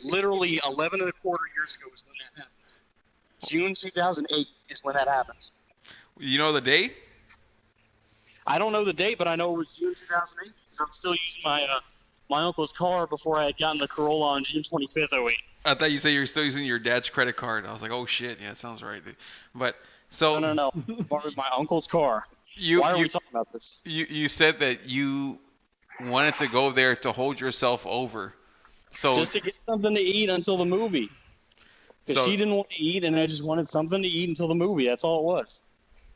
[SPEAKER 4] Literally 11 and a quarter years ago is when that happened. June 2008 is when that happened.
[SPEAKER 1] You know the day?
[SPEAKER 4] I don't know the date, but I know it was June 2008 because I'm still using my uncle's car before I had gotten the Corolla on June 25th, '08.
[SPEAKER 1] I thought you said you were still using your dad's credit card. I was like, oh shit, yeah, it sounds right. But so
[SPEAKER 4] No. It was my uncle's car. Why are we talking about this?
[SPEAKER 1] You said that you wanted to go there to hold yourself over. So
[SPEAKER 4] just to get something to eat until the movie. Because she didn't want to eat, and I just wanted something to eat until the movie. That's all it was.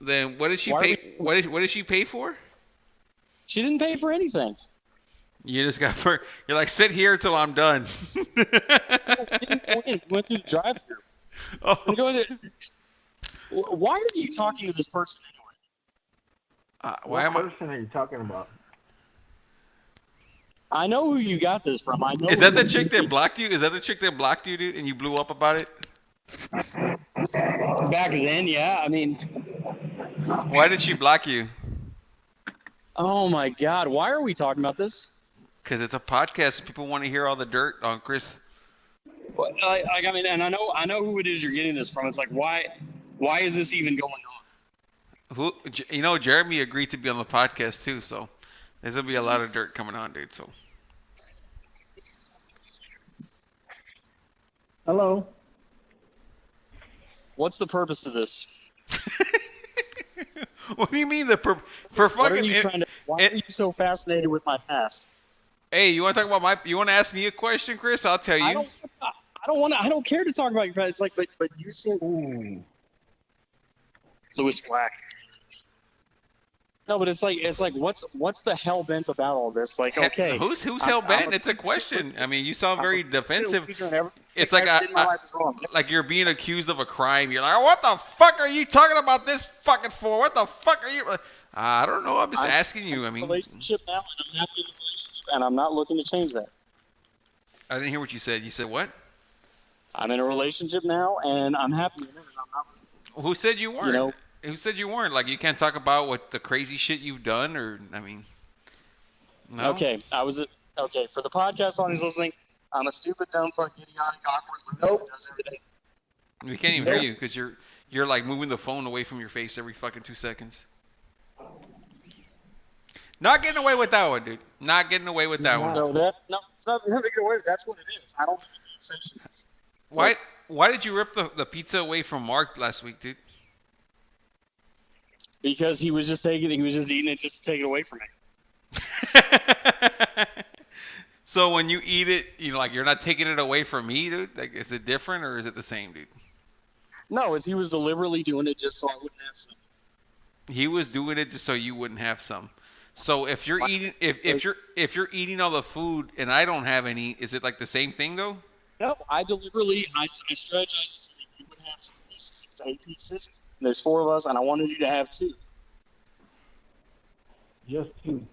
[SPEAKER 1] Then what did she pay? What did she pay for?
[SPEAKER 4] She didn't pay for anything.
[SPEAKER 1] You just got for. You're like, sit here till I'm done.
[SPEAKER 4] We didn't go in. We went through the drive-thru.
[SPEAKER 1] Oh.
[SPEAKER 4] Why are you talking to this person anyway?
[SPEAKER 3] What person are you talking about?
[SPEAKER 4] I know who you got this from. I know.
[SPEAKER 1] Is that the chick that blocked you? Is that the chick that blocked you, dude, and you blew up about it?
[SPEAKER 4] Back then, yeah. I mean,
[SPEAKER 1] why did she block you?
[SPEAKER 4] Oh my God! Why are we talking about this?
[SPEAKER 1] Because it's a podcast and people want to hear all the dirt on Chris.
[SPEAKER 4] I mean, and I know who it is you're getting this from. It's like, why is this even going on?
[SPEAKER 1] Jeremy agreed to be on the podcast too, so there's gonna be a lot of dirt coming on, dude. So.
[SPEAKER 3] Hello.
[SPEAKER 4] What's the purpose of this?
[SPEAKER 1] What do you mean for fucking?
[SPEAKER 4] What are you why are you so fascinated with my past?
[SPEAKER 1] Hey, you want to talk about you want to ask me a question, Chris? I'll tell you.
[SPEAKER 4] I don't care to talk about your past. It's like, but you seem. Louis Black. No, but it's like what's the hell bent about all this? Like, okay,
[SPEAKER 1] who's hell bent? It's a question. I mean, you sound very defensive. It's like like you're being accused of a crime. You're like, what the fuck are you talking about this fucking for? What the fuck are you? I don't know. I'm just asking you. I mean,
[SPEAKER 4] relationship now, and I'm happy in the relationship, and I'm not looking to change that.
[SPEAKER 1] I didn't hear what you said. You said what?
[SPEAKER 4] I'm in a relationship now, and I'm happy in it, and I'm not.
[SPEAKER 1] Who said you weren't? Who said you weren't? Like, you can't talk about what the crazy shit you've done, or I mean, no.
[SPEAKER 4] Okay, okay for the podcast audience listening. I'm a stupid, dumb, fuck, idiotic, awkward loser that does everything.
[SPEAKER 1] We can't even hear you because you're like moving the phone away from your face every fucking 2 seconds. Not getting away with that one, dude. Not getting away with that one.
[SPEAKER 4] No, it's not getting away with. That's what it is. I don't think the exception is.
[SPEAKER 1] Why did you rip the pizza away from Mark last week, dude?
[SPEAKER 4] Because he was just eating it just to take it away from me.
[SPEAKER 1] So when you eat it, you're not taking it away from me, dude? Like, is it different or is it the same, dude?
[SPEAKER 4] No, he was deliberately doing it just so I wouldn't have some.
[SPEAKER 1] He was doing it just so you wouldn't have some. So if you're eating if you're eating all the food and I don't have any, is it like the same thing though?
[SPEAKER 4] No, I strategized so that you would have some pieces. It's 8 pieces. And there's 4 of us, and I wanted you to have 2.
[SPEAKER 3] Just 2.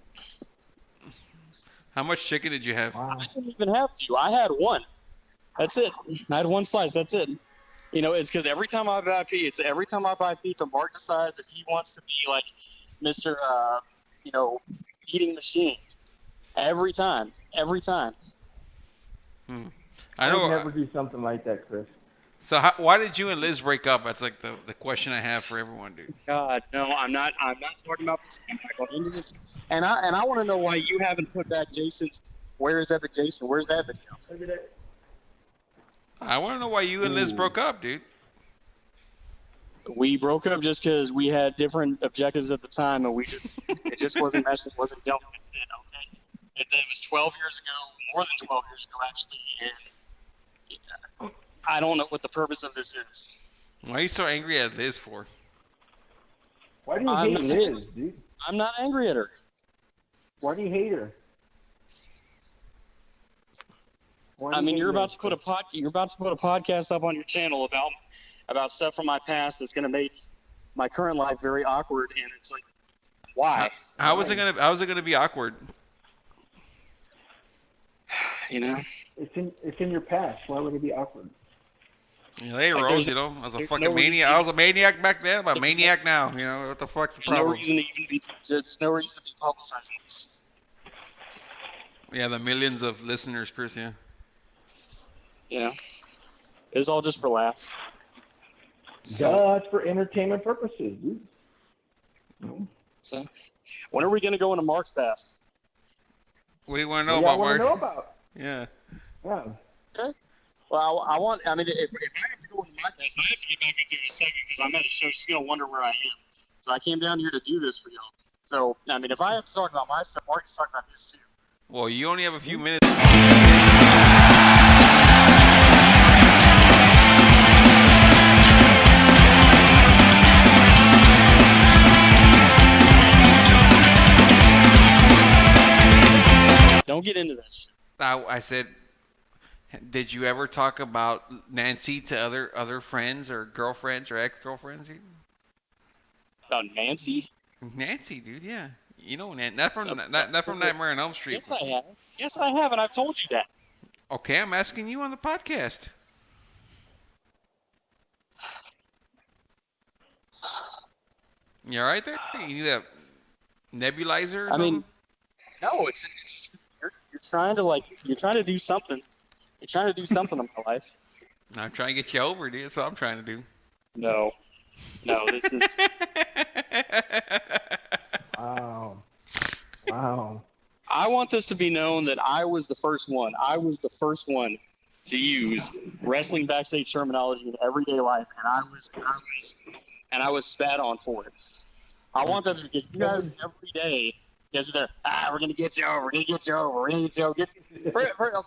[SPEAKER 1] How much chicken did you have?
[SPEAKER 3] Wow.
[SPEAKER 4] I didn't even have 2. I had 1. That's it. I had 1 slice. That's it. It's because every time I buy pizza, Mark decides that he wants to be like Mr. Eating machine. Every time.
[SPEAKER 3] I would never do something like that, Chris.
[SPEAKER 1] So why did you and Liz break up? That's like the question I have for everyone, dude.
[SPEAKER 4] God, no, I'm not talking about this. I'm not going into this. And I want to know why you haven't put back Jason's. Where is Epic Jason? Where's that video?
[SPEAKER 1] I want to know why you and Liz broke up, dude.
[SPEAKER 4] We broke up just because we had different objectives at the time, and it just wasn't meshing, it wasn't gelling. Okay, it was 12 years ago, more than 12 years ago actually, and I don't know what the purpose of this is.
[SPEAKER 1] Why are you so angry at Liz for?
[SPEAKER 3] Why do you hate Liz, dude?
[SPEAKER 4] I'm not angry at her.
[SPEAKER 3] Why do you hate her?
[SPEAKER 4] I mean, you're about to put a podcast up on your channel about stuff from my past that's going to make my current life very awkward, and it's like, why?
[SPEAKER 1] How was it gonna be awkward?
[SPEAKER 4] You know,
[SPEAKER 3] it's in your past. Why would it be awkward?
[SPEAKER 1] Hey, Rose, I was a fucking maniac. I was a maniac back then. I'm a maniac now. You know what the fuck's the problem?
[SPEAKER 4] There's no reason to be publicizing this.
[SPEAKER 1] Yeah, the millions of listeners, Chris. Yeah.
[SPEAKER 4] You know, it's all just for laughs.
[SPEAKER 3] It's for entertainment purposes, dude. No.
[SPEAKER 4] So, when are we gonna go into Mark's Fast?
[SPEAKER 1] What do you want to know about Mark?
[SPEAKER 3] Know about?
[SPEAKER 1] Yeah.
[SPEAKER 3] Yeah.
[SPEAKER 4] Okay. Well, if I have to go into my Fast, I have to get back up there in a second because I'm at a show. She's gonna wonder where I am. So I came down here to do this for y'all. So I mean, if I have to talk about my stuff, Mark can talk about his too.
[SPEAKER 1] Well, you only have a few minutes.
[SPEAKER 4] Don't get into that shit.
[SPEAKER 1] I said, did you ever talk about Nancy to other friends or girlfriends or ex-girlfriends?
[SPEAKER 4] About Nancy?
[SPEAKER 1] Nancy, dude, yeah. You know, not from Nightmare on Elm Street.
[SPEAKER 4] Yes, I have. Yes, I have, and I've told you that.
[SPEAKER 1] Okay, I'm asking you on the podcast. You all right there? You need a nebulizer or something?
[SPEAKER 4] No, it's you're trying to do something. You're trying to do something in my life.
[SPEAKER 1] I'm trying to get you over, dude. That's what I'm trying to do.
[SPEAKER 4] No, this is.
[SPEAKER 3] Wow.
[SPEAKER 4] I want this to be known that I was the first one. I was the first one to use wrestling backstage terminology in everyday life, and I was spat on for it. I want that because you guys every day. Yes, they're we're gonna get you over. We're gonna get you over. We're gonna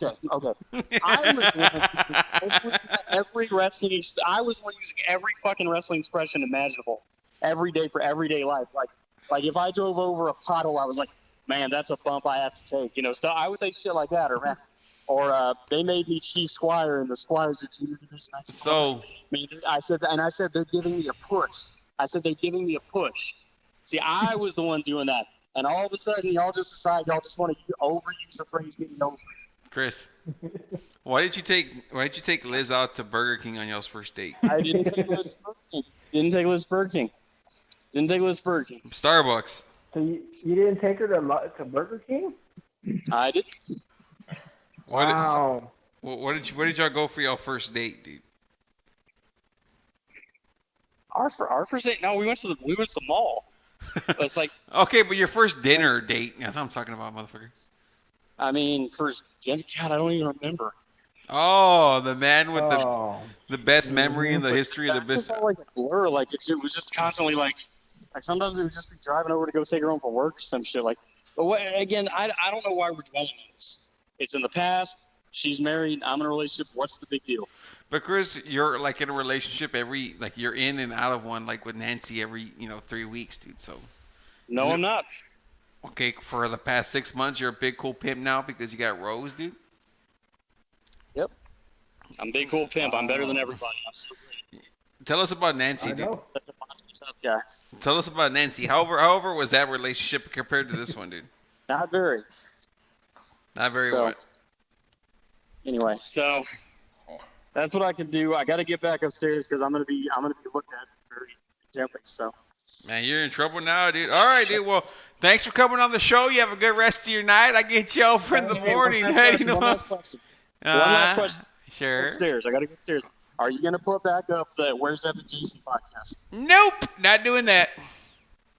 [SPEAKER 4] get you over. Okay. I was the one using every wrestling. I was the one using every fucking wrestling expression imaginable every day for everyday life. Like if I drove over a puddle, I was like, man, that's a bump I have to take. You know, so I would say shit like that, or they made me chief squire, and the squires are junior division. I said they're giving me a push. I said they're giving me a push. See, I was the one doing that. And all of a sudden, y'all just decide y'all just want to overuse the phrase "getting over."
[SPEAKER 1] Chris, why did you take Liz out to Burger King on y'all's first date?
[SPEAKER 4] I didn't take Liz to Burger King. Didn't take Liz to Burger King.
[SPEAKER 1] Starbucks.
[SPEAKER 3] So you didn't take her to Burger King?
[SPEAKER 4] I did.
[SPEAKER 3] Wow.
[SPEAKER 1] Where did y'all go for y'all first date, dude?
[SPEAKER 4] Our first date? No, we went to the mall. It's like
[SPEAKER 1] okay, but your first dinner date. That's what I'm talking about, motherfucker.
[SPEAKER 4] I mean, first God, I don't even remember.
[SPEAKER 1] Oh, the man with the best memory in the history of the business.
[SPEAKER 4] It's just all like a blur. Like it was just constantly like sometimes it would just be driving over to go take her home for work or some shit. Like, but again, I don't know why we're dwelling on this. It's in the past. She's married. I'm in a relationship. What's the big deal?
[SPEAKER 1] But Chris, you're like in a relationship you're in and out of one, like with Nancy every 3 weeks, dude. So.
[SPEAKER 4] No, I'm not.
[SPEAKER 1] Okay, for the past 6 months, you're a big cool pimp now because you got Rose, dude.
[SPEAKER 4] Yep. I'm big cool pimp. I'm better than everybody. I'm so great.
[SPEAKER 1] Tell us about Nancy, dude.
[SPEAKER 4] Yeah.
[SPEAKER 1] Tell us about Nancy. However was that relationship compared to this one, dude?
[SPEAKER 4] Not very.
[SPEAKER 1] Not very what?
[SPEAKER 4] Anyway, so that's what I can do. I got to get back upstairs because I'm gonna be looked at very intently. So.
[SPEAKER 1] Man, you're in trouble now, dude. All right, dude. Well, thanks for coming on the show. You have a good rest of your night. I get you over in the morning.
[SPEAKER 4] One last question. One last question.
[SPEAKER 1] Sure.
[SPEAKER 4] Upstairs. I got to go upstairs. Are you gonna put back up the Where's Evan Jason podcast?
[SPEAKER 1] Nope, not doing that.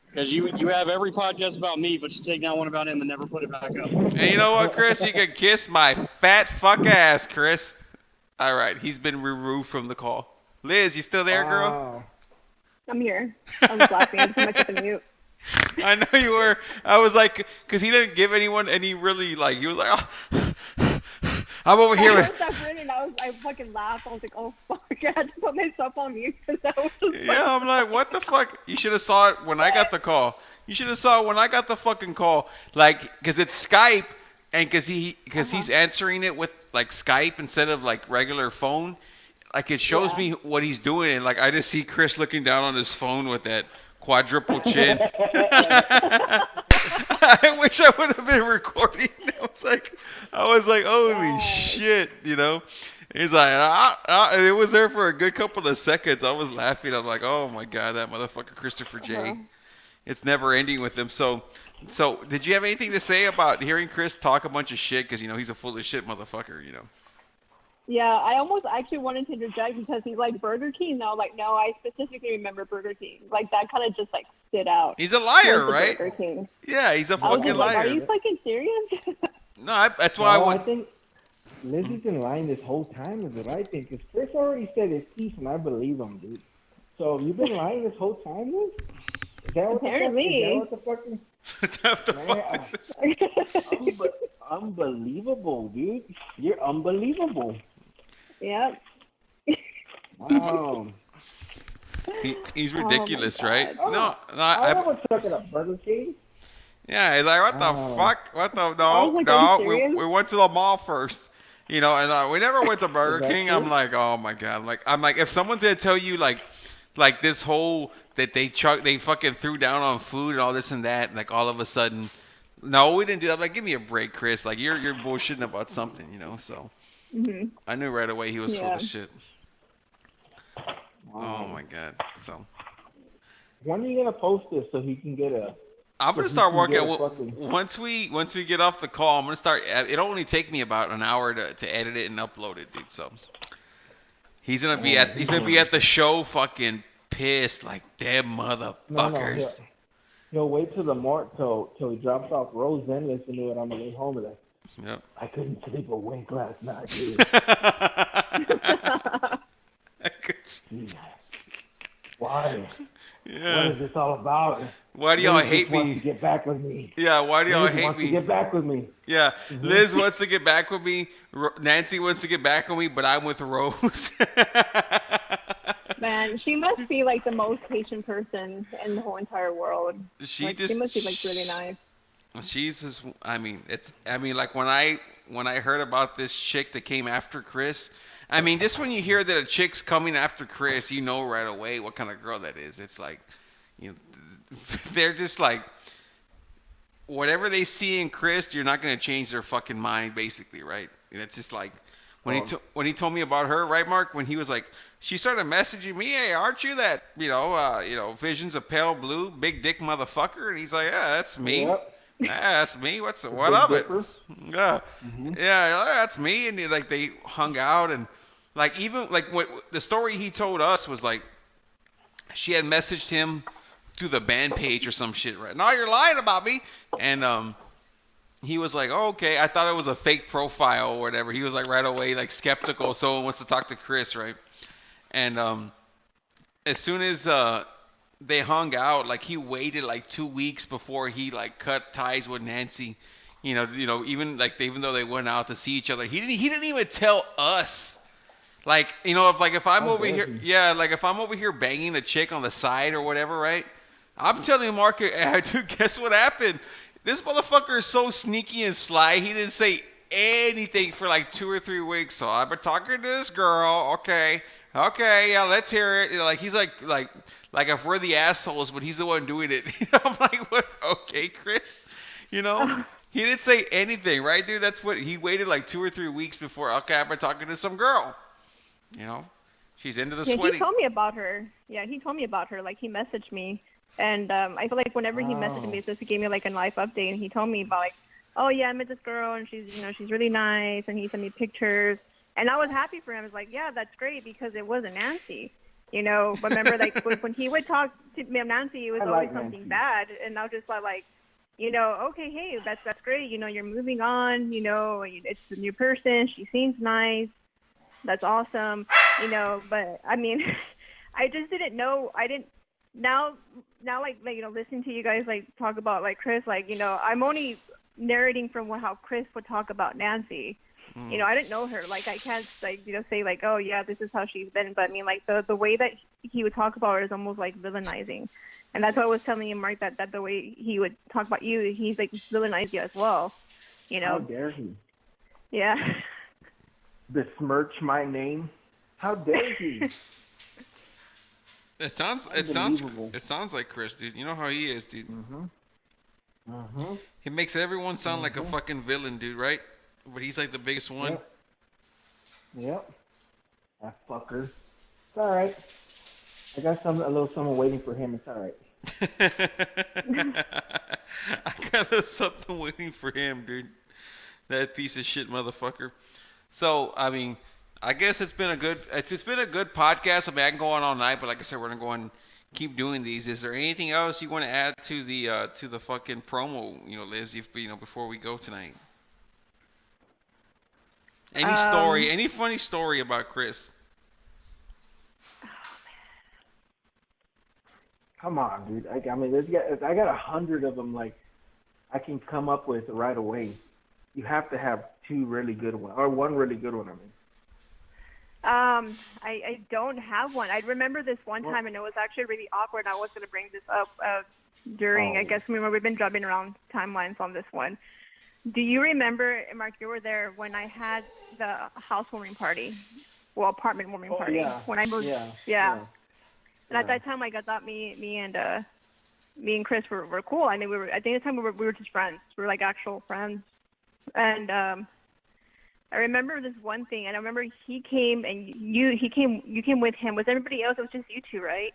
[SPEAKER 4] Because you have every podcast about me, but you take down one about him and never put it back up.
[SPEAKER 1] And you know what, Chris? You can kiss my fat fuck ass, Chris. All right, he's been removed from the call. Liz, you still there, girl?
[SPEAKER 2] I'm here. I was laughing. I just put myself in mute.
[SPEAKER 1] I know you were. I was like, because he didn't give anyone any really like. He was like, oh, I'm over
[SPEAKER 2] I
[SPEAKER 1] here.
[SPEAKER 2] heard that word and I fucking laughed. I was like, oh fuck, I had to put myself on mute because that was just
[SPEAKER 1] Yeah, I'm like, what the fuck? You should have saw it when I got the call. You should have saw it when I got the fucking call. Like, because it's Skype, and because he's answering it with like Skype instead of like regular phone. Like it shows me what he's doing, and like I just see Chris looking down on his phone with that quadruple chin. I wish I would have been recording. I was like, holy shit, you know. He's like, and it was there for a good couple of seconds. I was laughing. I'm like, oh my god, that motherfucker Christopher J. It's never ending with him. So did you have anything to say about hearing Chris talk a bunch of shit? Because you know he's a full of shit motherfucker. You know.
[SPEAKER 2] Yeah, I almost actually wanted to interject because he's like Burger King. No, like no, I specifically remember Burger King. Like that kind of just like stood out.
[SPEAKER 1] He's a liar,
[SPEAKER 2] Was the
[SPEAKER 1] right?
[SPEAKER 2] Burger King.
[SPEAKER 1] Yeah, he's a
[SPEAKER 2] I was
[SPEAKER 1] fucking
[SPEAKER 2] just like, are
[SPEAKER 1] liar.
[SPEAKER 2] you fucking serious?
[SPEAKER 1] No, that's why
[SPEAKER 3] No,
[SPEAKER 1] I
[SPEAKER 3] I
[SPEAKER 1] would.
[SPEAKER 3] think Lizzie's been lying this whole time, is what I think. Because Chris already said his piece, and I believe him, dude. So you've been lying this whole time, Liz? Is that what
[SPEAKER 2] Apparently.
[SPEAKER 3] the fucking...
[SPEAKER 1] What the fuck is this?
[SPEAKER 3] Unbelievable, dude. You're unbelievable.
[SPEAKER 2] Yep.
[SPEAKER 3] Wow.
[SPEAKER 1] He's ridiculous,
[SPEAKER 2] my
[SPEAKER 1] right?
[SPEAKER 2] God.
[SPEAKER 1] No,
[SPEAKER 3] I was talking about Burger King.
[SPEAKER 1] yeah, he's like, what the
[SPEAKER 3] Oh.
[SPEAKER 1] fuck? What the
[SPEAKER 2] I was
[SPEAKER 1] no,
[SPEAKER 2] like, are you
[SPEAKER 1] no.
[SPEAKER 2] serious?
[SPEAKER 1] We went to the mall first, you know, and we never went to
[SPEAKER 3] Is
[SPEAKER 1] Burger
[SPEAKER 3] that
[SPEAKER 1] King.
[SPEAKER 3] true?
[SPEAKER 1] I'm like, oh my god, I'm like, if someone's gonna tell you like this whole that they fucking threw down on food and all this and that, like all of a sudden, no, we didn't do that. I'm like, give me a break, Chris. Like you're bullshitting about something, you know. So
[SPEAKER 2] Mhm.
[SPEAKER 1] I knew right away he was full
[SPEAKER 2] Yeah.
[SPEAKER 1] of shit.
[SPEAKER 3] Wow.
[SPEAKER 1] Oh my god. So.
[SPEAKER 3] When are you gonna post this so he can get a?
[SPEAKER 1] I'm gonna
[SPEAKER 3] So he
[SPEAKER 1] start
[SPEAKER 3] can
[SPEAKER 1] working.
[SPEAKER 3] get a fucking-
[SPEAKER 1] Once we get off the call, I'm gonna start. It'll only take me about an hour to edit it and upload it, dude. So he's gonna be at the show, fucking pissed, like damn motherfuckers.
[SPEAKER 3] No, he'll wait till till he drops off Rose, then listen to it on the way home. And
[SPEAKER 1] Yep.
[SPEAKER 3] I couldn't sleep a wink last night, dude.
[SPEAKER 1] I could s-
[SPEAKER 3] Why? What
[SPEAKER 1] yeah.
[SPEAKER 3] is this all about?
[SPEAKER 1] Why do y'all
[SPEAKER 3] Liz
[SPEAKER 1] hate
[SPEAKER 3] just wants to
[SPEAKER 1] me?
[SPEAKER 3] get back with me.
[SPEAKER 1] Yeah. Why do y'all
[SPEAKER 3] Liz
[SPEAKER 1] hate
[SPEAKER 3] wants to
[SPEAKER 1] me?
[SPEAKER 3] get back with me.
[SPEAKER 1] Yeah. Liz wants to get back with me. Nancy wants to get back with me, but I'm with Rose.
[SPEAKER 2] Man, she must be like the most patient person in the whole entire world.
[SPEAKER 1] She
[SPEAKER 2] Like,
[SPEAKER 1] just
[SPEAKER 2] she must be like really nice.
[SPEAKER 1] She's just, like when I heard about this chick that came after Chris, I mean, just when you hear that a chick's coming after Chris, you know right away what kind of girl that is. It's like, you know, they're just like, whatever they see in Chris, you're not going to change their fucking mind, basically, right? And it's just like, when he told me about her, right, Mark? When he was like, she started messaging me, hey, aren't you that, Visions of Pale Blue, big dick motherfucker? And he's like, yeah, that's me.
[SPEAKER 3] Yep.
[SPEAKER 1] Yeah, that's me. What
[SPEAKER 3] Big
[SPEAKER 1] of it?
[SPEAKER 3] Dipper.
[SPEAKER 1] Yeah,
[SPEAKER 3] Mhm.
[SPEAKER 1] yeah, that's me. And they hung out, and like even like what the story he told us was like, she had messaged him through the band page or some shit, right? No, you're lying about me. And he was like, oh, okay, I thought it was a fake profile or whatever. He was like right away like skeptical. Someone wants to talk to Chris, right? And as soon as they hung out, like he waited like 2 weeks before he like cut ties with Nancy. Even though they went out to see each other, he didn't even tell us. Like, if I'm over here, if I'm over here banging a chick on the side or whatever, right? I'm telling Mark, dude, guess what happened? This motherfucker is so sneaky and sly. He didn't say anything for like 2 or 3 weeks. So I've been talking to this girl. Okay, yeah, let's hear it. Like he's like if we're the assholes, but he's the one doing it. I'm like, what? Okay, Chris. He didn't say anything, right, dude? That's what he waited like 2 or 3 weeks before. Okay, I've been talking to some girl. She's into the sweating.
[SPEAKER 2] He told me about her. Yeah, he told me about her. Like he messaged me, and I feel like whenever he messaged me, it's just he gave me like a life update, and he told me about like, oh yeah, I met this girl, and she's really nice, and he sent me pictures, and I was happy for him. I was like, yeah, that's great because it wasn't Nancy. But remember, like when he would talk to Nancy, it was always something bad, and I was just like, okay, hey, that's great. You're moving on. It's a new person. She seems nice. That's awesome. But I mean, I just didn't know. I didn't now like listening to you guys like talk about like Chris, like I'm only narrating from how Chris would talk about Nancy. I didn't know her. Like I can't like say like, oh yeah, this is how she's been. But I mean like the way that he would talk about her is almost like villainizing, and that's what I was telling you, Mark, that the way he would talk about you, he's like villainize you as well.
[SPEAKER 3] How dare he?
[SPEAKER 2] Yeah.
[SPEAKER 3] Besmirch my name? How dare he?
[SPEAKER 1] It sounds like Chris, dude. You know how he is, dude. He makes everyone sound like a fucking villain, dude, right? But he's like the biggest one.
[SPEAKER 3] Yep. That fucker. It's all right. I got a little something waiting for him. It's all right.
[SPEAKER 1] I got a something waiting for him, dude. That piece of shit motherfucker. So, I mean, I guess it's been a good podcast. I mean, I can go on all night, but like I said, we're gonna go and keep doing these. Is there anything else you want to add to the fucking promo, Liz? Before we go tonight. Any story? Any funny story about Chris?
[SPEAKER 3] Come on, dude. I mean, I got 100 of them. Like, I can come up with right away. You have to have two really good ones, or one really good one. I mean.
[SPEAKER 2] I don't have one. I remember this one time, and it was actually really awkward. I was going to bring this up during, I guess, we've been jumping around timelines on this one. Do you remember, Mark, you were there when I had the housewarming party, apartment warming party.
[SPEAKER 3] Yeah.
[SPEAKER 2] When I moved. Yeah. And at that time, like, I thought me and Chris were cool. I mean, at the time we were just friends. We were like actual friends. And I remember this one thing, and I remember he came and you came with him. Was everybody else? It was just you two, right?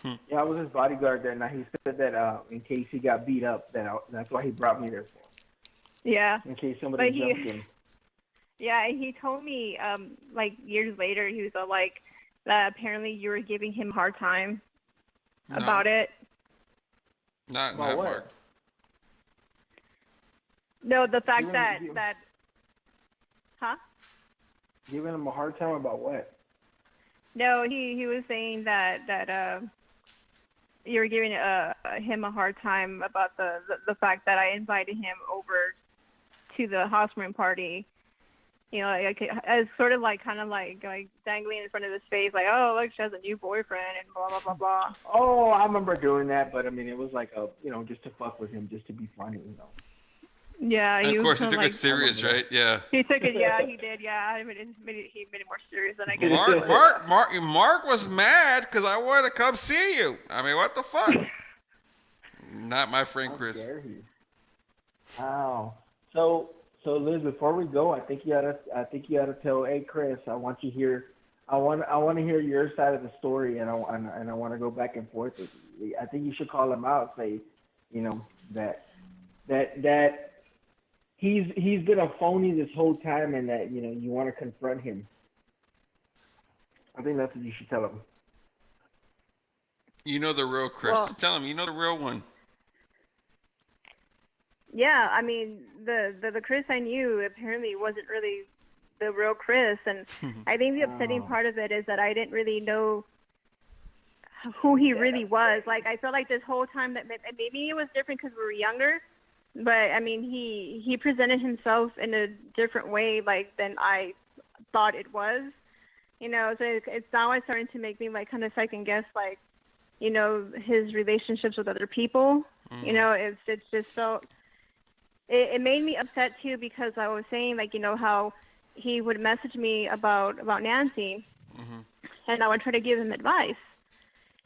[SPEAKER 3] Yeah, I was his bodyguard that night. He said that in case he got beat up, that's why he brought me there for.
[SPEAKER 2] Yeah.
[SPEAKER 3] In case somebody jumped in.
[SPEAKER 2] Yeah, he told me like years later, he was like that apparently you were giving him a hard time about it.
[SPEAKER 1] Not Mark.
[SPEAKER 2] No, the fact that huh?
[SPEAKER 3] Giving him a hard time about what?
[SPEAKER 2] No, he was saying that you were giving him a hard time about the fact that I invited him over to the housewarming party. Like as sort of like kind of like dangling in front of his face, like, oh look, she has a new boyfriend and blah blah blah blah.
[SPEAKER 3] Oh, I remember doing that, but I mean it was like just to fuck with him, just to be funny,
[SPEAKER 2] Yeah,
[SPEAKER 1] of course, he took it serious, right? Yeah.
[SPEAKER 2] He took it. Yeah, he did. Yeah, he made it more serious than I guess.
[SPEAKER 1] Mark was mad because I wanted to come see you. I mean, what the fuck? Not my friend Chris.
[SPEAKER 3] How dare he? Wow. So Liz, before we go, I think you ought to tell, hey Chris, I want to hear your side of the story, and I want to go back and forth with you. I think you should call him out, say, that he's been a phony this whole time, and that you want to confront him. I think that's what you should tell him.
[SPEAKER 1] You know the real Chris.
[SPEAKER 2] Well,
[SPEAKER 1] tell him you know the real one.
[SPEAKER 2] Yeah, I mean the Chris I knew apparently wasn't really the real Chris, and I think the upsetting part of it is that I didn't really know who he really was. Like I felt like this whole time that maybe it was different because we were younger. But I mean, he presented himself in a different way, like than I thought it was, So it's now starting to make me like kind of second guess, like, his relationships with other people. It's just felt. It made me upset too because I was saying like how he would message me about Nancy, and I would try to give him advice.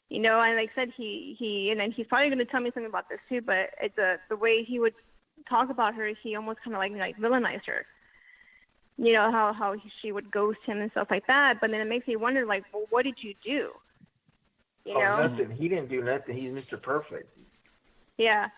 [SPEAKER 2] And like I said, and then he's probably going to tell me something about this too, but it's the way he would talk about her, he almost kind of like villainized her. How she would ghost him and stuff like that. But then it makes me wonder, like, well, what did you do?
[SPEAKER 3] Nothing. He didn't do nothing. He's Mr. Perfect.
[SPEAKER 2] Yeah.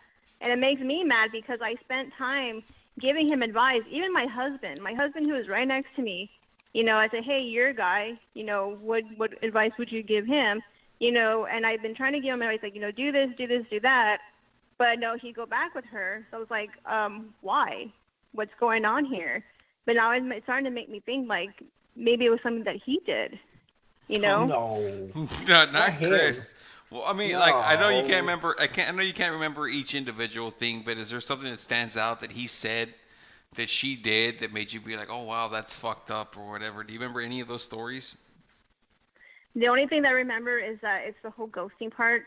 [SPEAKER 2] And it makes me mad because I spent time giving him advice. Even my husband who was right next to me, I said, hey, you're a guy, what advice would you give him? And I've been trying to give him advice, like, do this, do that. But no, he'd go back with her. So I was like, why? What's going on here? But now it's starting to make me think, like, maybe it was something that he did,
[SPEAKER 3] Oh, no.
[SPEAKER 1] Not Chris. Well, I mean, like I know you can't
[SPEAKER 3] No.
[SPEAKER 1] remember. I know you can't remember each individual thing, but is there something that stands out that he said that she did that made you be like, oh wow, that's fucked up or whatever? Do you remember any of those stories?
[SPEAKER 2] The only thing that I remember is that it's the whole ghosting part.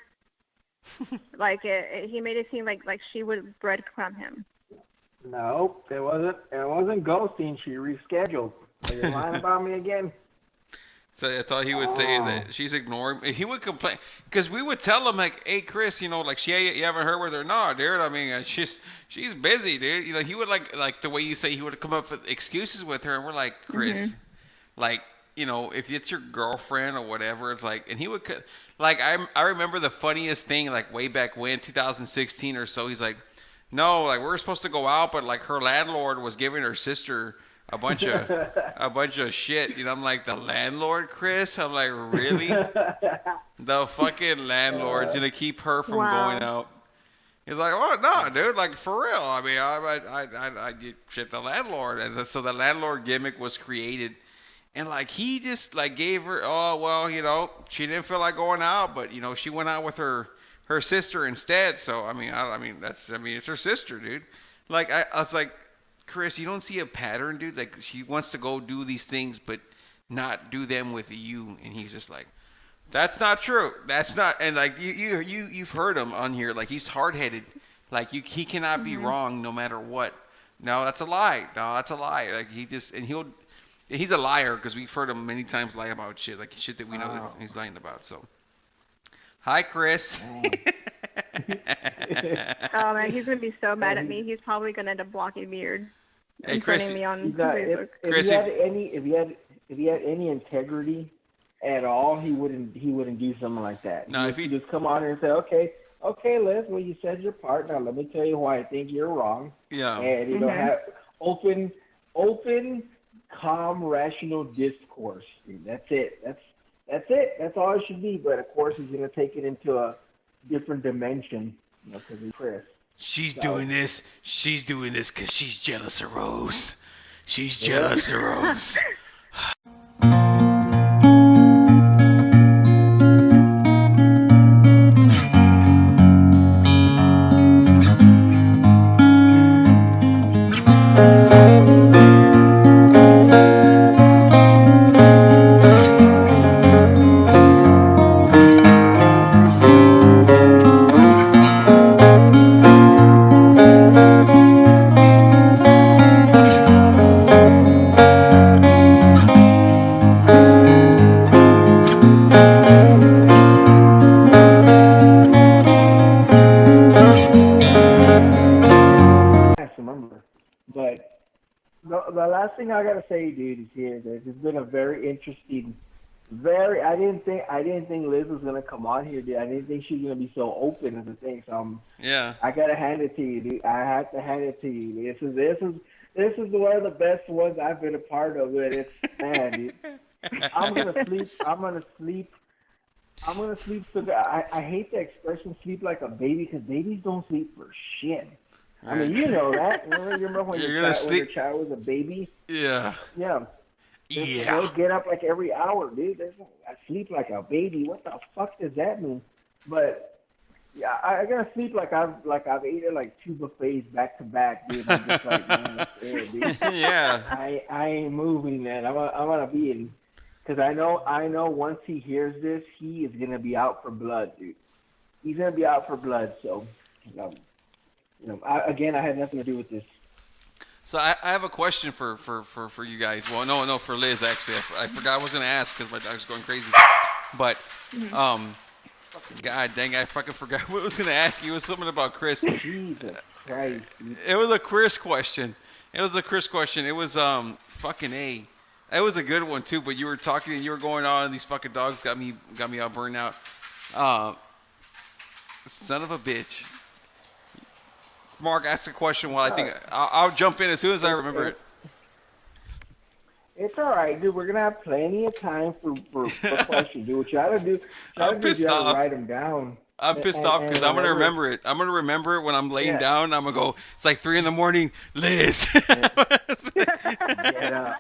[SPEAKER 2] Like he made it seem like she would breadcrumb him.
[SPEAKER 3] Nope, it wasn't. It wasn't ghosting. She rescheduled. Are you lying about me again?
[SPEAKER 1] So that's all he would say is
[SPEAKER 3] Oh.
[SPEAKER 1] that she's ignoring. He would complain because we would tell him like, "Hey, Chris, like you haven't heard with her, no, dude. I mean, she's busy, dude. He would like the way you say he would come up with excuses with her, and we're like, Chris,
[SPEAKER 2] Mhm.
[SPEAKER 1] like if it's your girlfriend or whatever, it's like, and he would like I remember the funniest thing like way back when 2016 or so. He's like, no, like we were supposed to go out, but like her landlord was giving her sister a bunch of a bunch of shit. I'm like, the landlord, Chris. I'm like, really? The fucking landlord's
[SPEAKER 3] uh,
[SPEAKER 1] gonna keep her from going
[SPEAKER 2] Wow.
[SPEAKER 1] out. He's like, oh no, dude, like for real. I mean, I shit the landlord, and so the landlord gimmick was created, and like he just like gave her, oh well, she didn't feel like going out, but she went out with her sister instead. So I mean it's her sister, dude. Like I was like, Chris, you don't see a pattern, dude. Like she wants to go do these things, but not do them with you, and he's just like, that's not true. That's not. And like you've heard him on here. Like he's hard headed. Like he cannot be
[SPEAKER 2] Mhm.
[SPEAKER 1] wrong no matter what. No, that's a lie. No, that's a lie. Like he's a liar because we've heard him many times lie about shit, like shit that we know that
[SPEAKER 3] oh,
[SPEAKER 1] he's lying about. So hi, Chris.
[SPEAKER 3] man.
[SPEAKER 2] Oh man, he's gonna be so mad
[SPEAKER 3] And
[SPEAKER 2] at me. He's probably gonna end up blocking me or
[SPEAKER 1] Hey, Chris.
[SPEAKER 2] unfriending me on
[SPEAKER 3] he's not.
[SPEAKER 2] Facebook.
[SPEAKER 3] If he
[SPEAKER 1] Chris,
[SPEAKER 3] had any, if he had any integrity at all, he wouldn't do something like that.
[SPEAKER 1] no, if
[SPEAKER 3] He
[SPEAKER 1] he,
[SPEAKER 3] just come on here and say, okay, Liz, well you said your part. Now let me tell you why I think you're wrong,
[SPEAKER 1] yeah,
[SPEAKER 3] and
[SPEAKER 2] Mhm.
[SPEAKER 3] have open, open, calm, rational discourse. Dude. That's it. That's it. That's all it should be. But of course, he's gonna take it into a different dimension, because he's Chris.
[SPEAKER 1] she's
[SPEAKER 3] So
[SPEAKER 1] doing this. She's doing this because she's jealous of Rose. She's
[SPEAKER 3] yep.
[SPEAKER 1] jealous of Rose.
[SPEAKER 3] I remember. But the last thing I gotta say, dude, is here that it's been a very interesting. Very, I didn't think Liz was gonna come on here, dude. I didn't think she was gonna be so open as a thing. So
[SPEAKER 1] Yeah.
[SPEAKER 3] I gotta hand it to you, dude. I have to hand it to you. This is one of the best ones I've been a part of. And it's man, dude. I'm gonna sleep. I'm gonna sleep. I'm gonna sleep so good. I hate the expression "sleep like a baby" because babies don't sleep for shit. I
[SPEAKER 1] Right.
[SPEAKER 3] mean, you know that. You remember when
[SPEAKER 1] You're gonna
[SPEAKER 3] your
[SPEAKER 1] sleep.
[SPEAKER 3] child was a baby?
[SPEAKER 1] Yeah.
[SPEAKER 3] Yeah,
[SPEAKER 1] Yeah.
[SPEAKER 3] they'll get up like every hour, dude. I sleep like a baby. What the fuck does that mean? But yeah, I gotta sleep like I've eaten like two buffets back to back, dude. I'm just like, man, that's it, dude.
[SPEAKER 1] Yeah.
[SPEAKER 3] I ain't moving, man. I'm gonna be in, because I know once he hears this, he is gonna be out for blood, dude. He's gonna be out for blood. So, um, again, I had nothing to do with this.
[SPEAKER 1] So I have a question for you guys. Well, no, no, for Liz actually. I forgot I was gonna ask because my dog's going crazy. But
[SPEAKER 2] Mhm.
[SPEAKER 1] um, God dang, I fucking forgot what I was gonna ask you. It was something about Chris.
[SPEAKER 3] Jesus Christ, dude.
[SPEAKER 1] It was a Chris question. It was a Chris question. It was fucking a. It was a good one too. But you were talking and you were going on, and these fucking dogs got me all burned out. Uh, son of a bitch. Mark asked a question. Well, I
[SPEAKER 3] Uh,
[SPEAKER 1] think I'll jump in as soon as I
[SPEAKER 3] it,
[SPEAKER 1] remember it.
[SPEAKER 3] it, it's all right, dude. We're gonna have plenty of time for questions, dude. What you gotta do,
[SPEAKER 1] I'm
[SPEAKER 3] is you
[SPEAKER 1] pissed
[SPEAKER 3] gotta
[SPEAKER 1] off.
[SPEAKER 3] write them down.
[SPEAKER 1] I'm pissed off because
[SPEAKER 3] and
[SPEAKER 1] I'm gonna
[SPEAKER 3] whenever,
[SPEAKER 1] remember it. I'm gonna remember it when I'm laying
[SPEAKER 3] yeah,
[SPEAKER 1] down. I'm gonna go. It's like 3 a.m. Liz,
[SPEAKER 3] yeah, get up,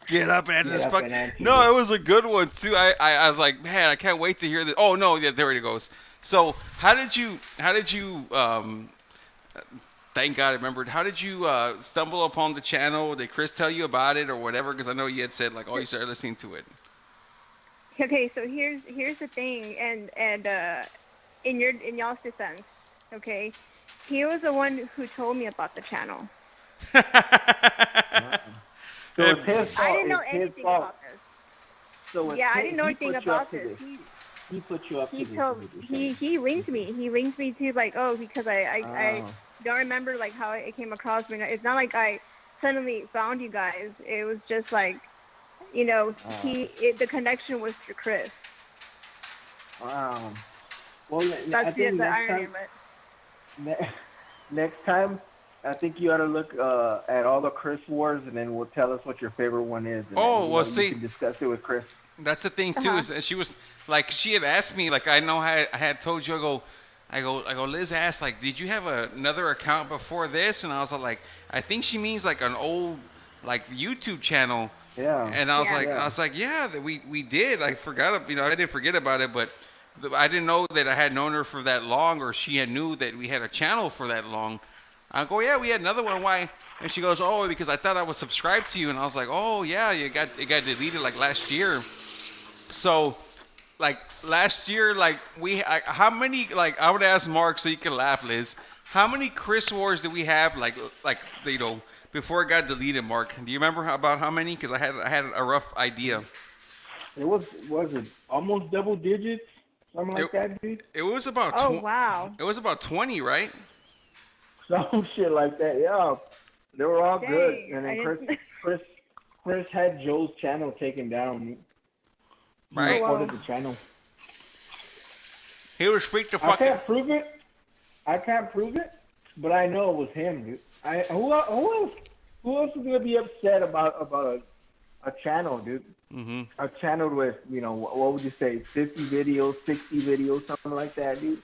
[SPEAKER 1] get up and answer
[SPEAKER 3] get
[SPEAKER 1] this
[SPEAKER 3] up
[SPEAKER 1] fuck.
[SPEAKER 3] and answer
[SPEAKER 1] No,
[SPEAKER 3] this.
[SPEAKER 1] it was a good one too. I was like, man, I can't wait to hear this. Oh no, yeah, there it goes. So how did you thank God I remembered. How did you stumble upon the channel? Did Chris tell you about it or whatever? Because I know you had said like, oh, you started listening to it.
[SPEAKER 2] Okay, so here's the thing, and in y'all's defense, okay, he was the one who told me about the channel.
[SPEAKER 3] So it's his fault.
[SPEAKER 2] I didn't know
[SPEAKER 3] It's his
[SPEAKER 2] anything
[SPEAKER 3] fault.
[SPEAKER 2] about this.
[SPEAKER 3] So it's
[SPEAKER 2] Yeah, I
[SPEAKER 3] his,
[SPEAKER 2] didn't know
[SPEAKER 3] he
[SPEAKER 2] anything
[SPEAKER 3] put you up
[SPEAKER 2] about
[SPEAKER 3] to
[SPEAKER 2] this.
[SPEAKER 3] this. He put you up to
[SPEAKER 2] He
[SPEAKER 3] this.
[SPEAKER 2] told
[SPEAKER 3] is what you're saying.
[SPEAKER 2] he linked me. He linked me to like, oh, because I
[SPEAKER 3] Oh.
[SPEAKER 2] don't remember like how it came across me. It's not like I suddenly found you guys. It was just like, the connection was through Chris.
[SPEAKER 3] Wow. Well, I
[SPEAKER 2] That's
[SPEAKER 3] think
[SPEAKER 2] the
[SPEAKER 3] next
[SPEAKER 2] irony
[SPEAKER 3] time,
[SPEAKER 2] of it.
[SPEAKER 3] next time, I think you ought to look at all the Chris wars, and then we'll tell us what your favorite one is, and then
[SPEAKER 1] Oh well,
[SPEAKER 3] you
[SPEAKER 1] see,
[SPEAKER 3] can discuss it with Chris.
[SPEAKER 1] that's the thing too.
[SPEAKER 2] Uh-huh.
[SPEAKER 1] Is that she was like she had asked me like I know I had told you I go Liz asked like did you have another account before this and I was like I think she means like an old like YouTube channel
[SPEAKER 3] Yeah.
[SPEAKER 1] and I was
[SPEAKER 2] Yeah.
[SPEAKER 1] like
[SPEAKER 3] Yeah.
[SPEAKER 1] yeah that we did I forgot I didn't forget about it but I didn't know that I had known her for that long or she had knew that we had a channel for that long. I go yeah we had another one why and she goes oh because I thought I was subscribed to you and I was like oh yeah it got deleted like last year. So, like last year, like how many? Like I would ask Mark so you can laugh, Liz. How many Chris wars did we have? Like before it got deleted, Mark. Do you remember about how many? Because I had a rough idea.
[SPEAKER 3] It was it almost double digits, something
[SPEAKER 1] It
[SPEAKER 3] like that, dude.
[SPEAKER 1] it was about
[SPEAKER 2] Oh wow.
[SPEAKER 1] it was about 20, right?
[SPEAKER 3] Some shit like that. Yeah. They were all good,
[SPEAKER 2] Dang,
[SPEAKER 3] and
[SPEAKER 2] I
[SPEAKER 3] then
[SPEAKER 2] didn't.
[SPEAKER 3] Chris had Joe's channel taken down. He
[SPEAKER 1] Right.
[SPEAKER 2] Oh, wow.
[SPEAKER 3] reported the channel.
[SPEAKER 1] He was freaked the
[SPEAKER 3] I
[SPEAKER 1] fucking.
[SPEAKER 3] can't prove it. I can't prove it, but I know it was him, dude. Who else is gonna be upset about a channel, dude?
[SPEAKER 1] Mm-hmm.
[SPEAKER 3] A channel with what would you say, 50 videos, 60 videos, something like that, dude.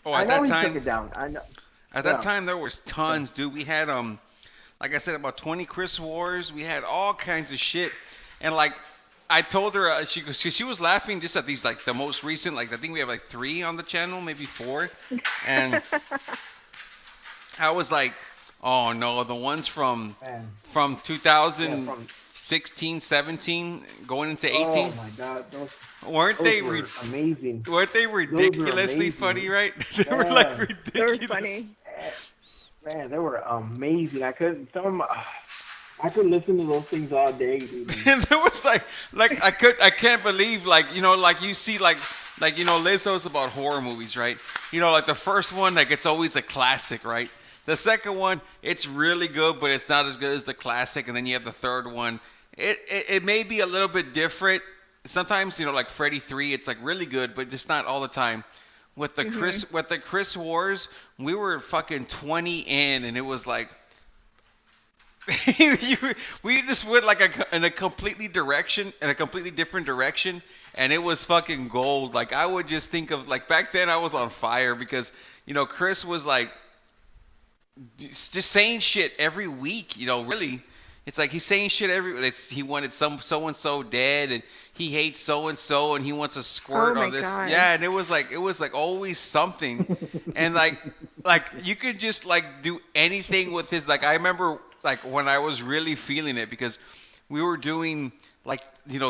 [SPEAKER 1] Oh,
[SPEAKER 3] I
[SPEAKER 1] at
[SPEAKER 3] know
[SPEAKER 1] that
[SPEAKER 3] he took
[SPEAKER 1] time,
[SPEAKER 3] it down. I know.
[SPEAKER 1] at
[SPEAKER 3] Yeah.
[SPEAKER 1] that time there was tons, dude. We had like I said, about 20 Chris wars. We had all kinds of shit, and like I told her, she was laughing just at these like the most recent, like I think we have like 3 on the channel, maybe 4, and I was like, oh no, the ones from
[SPEAKER 3] Man.
[SPEAKER 1] from
[SPEAKER 3] Yeah. From
[SPEAKER 1] 2016, 17, going into
[SPEAKER 3] Oh
[SPEAKER 1] 18,
[SPEAKER 3] my God,
[SPEAKER 1] weren't
[SPEAKER 3] those
[SPEAKER 1] they
[SPEAKER 3] were amazing.
[SPEAKER 1] weren't they
[SPEAKER 3] Those were
[SPEAKER 1] ridiculously
[SPEAKER 3] amazing.
[SPEAKER 1] funny, right? They were like
[SPEAKER 3] Man.
[SPEAKER 2] They were
[SPEAKER 1] ridiculous.
[SPEAKER 2] funny.
[SPEAKER 3] Man, they were amazing. I could listen to those things all day, dude.
[SPEAKER 1] And there was like I can't believe like like you see like Liz knows about horror movies, right? Like the first one like it's always a classic, right? The second one it's really good but it's not as good as the classic, and then you have the third one. It may be a little bit different. Sometimes like Freddy 3 it's like really good but it's not all the time. With the Chris Wars, we were fucking 20 in and it was like we just went like in a completely different direction, and it was fucking gold. Like I would just think of like back then I was on fire because Chris was like just saying shit every week. Really, it's like he's saying shit he wanted so and so dead, and he hates so and he wants a squirt
[SPEAKER 2] Oh my
[SPEAKER 1] on this.
[SPEAKER 2] God.
[SPEAKER 1] Yeah, and it was like always something, and like you could just like do anything with his. Like I remember like when I was really feeling it because we were doing like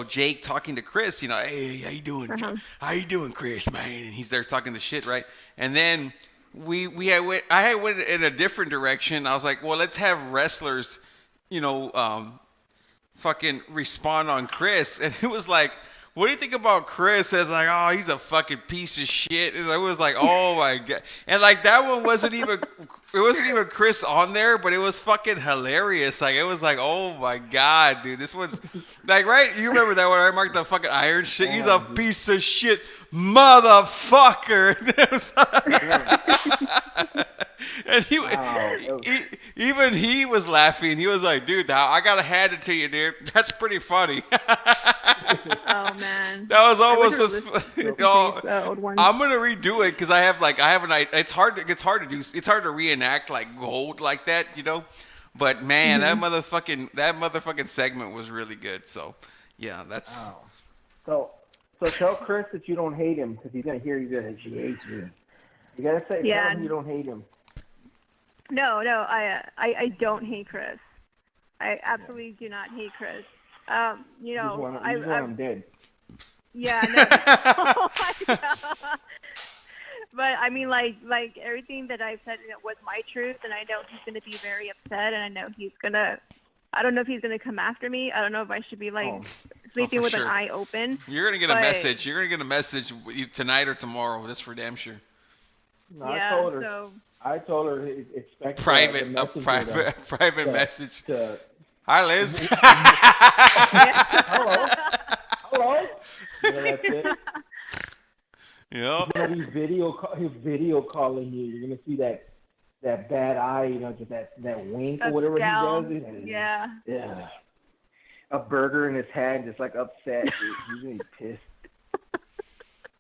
[SPEAKER 1] Jake talking to Chris. Hey, how you doing?
[SPEAKER 2] Uh-huh.
[SPEAKER 1] How you doing, Chris, man? And he's there talking the shit, right? And then I had went in a different direction. I was like, well, let's have wrestlers, fucking respond on Chris, and it was like, what do you think about Chris? As like, oh, he's a fucking piece of shit, and I was like, oh my God, and like that one wasn't even Chris on there, but it was fucking hilarious. Like it was like, oh my God, dude, this one's like right. You remember that one? I marked the fucking iron shit. He's a piece of shit, motherfucker. And Even he was laughing. He was like, "Dude, I gotta hand it to you, dude. That's pretty funny."
[SPEAKER 2] Oh man.
[SPEAKER 1] That was
[SPEAKER 2] I wish
[SPEAKER 1] almost
[SPEAKER 2] it
[SPEAKER 1] as.
[SPEAKER 2] was
[SPEAKER 1] No,
[SPEAKER 2] the old one.
[SPEAKER 1] I'm gonna redo it because I have an. It's hard to do. It's hard to reenact like gold like that, you know. But man, that motherfucking segment was really good. So yeah, that's.
[SPEAKER 3] Oh. So tell Chris that you don't hate him because he's gonna hear you that she hates you. You gotta say tell him you don't hate him.
[SPEAKER 2] No, I don't hate Chris. I absolutely do not hate Chris. You know,
[SPEAKER 3] you just want him dead.
[SPEAKER 2] Yeah, no. Oh my God. But I mean, like everything that I've said was my truth, and I know he's gonna be very upset, and I know he's gonna. I don't know if he's gonna come after me. I don't know if I should be like sleeping with an eye open.
[SPEAKER 1] You're gonna get a message. You're gonna get a message tonight or tomorrow. That's for damn sure.
[SPEAKER 3] No,
[SPEAKER 2] Yeah,
[SPEAKER 3] I told her expect
[SPEAKER 1] private message. Hi, Liz.
[SPEAKER 3] Hello. Yeah, that's it.
[SPEAKER 1] Yep.
[SPEAKER 3] He's video calling you. You're gonna see that bad eye, you know, just that wink or whatever he does.
[SPEAKER 2] Yeah.
[SPEAKER 3] Yeah. A burger in his hand, just like upset. He's gonna be pissed.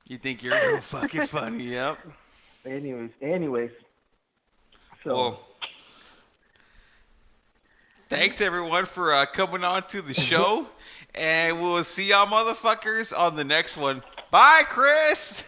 [SPEAKER 1] You think you're real fucking funny, yep.
[SPEAKER 3] Anyways. So.
[SPEAKER 1] Well, thanks everyone for coming on to the show, and we'll see y'all motherfuckers on the next one. Bye, Chris.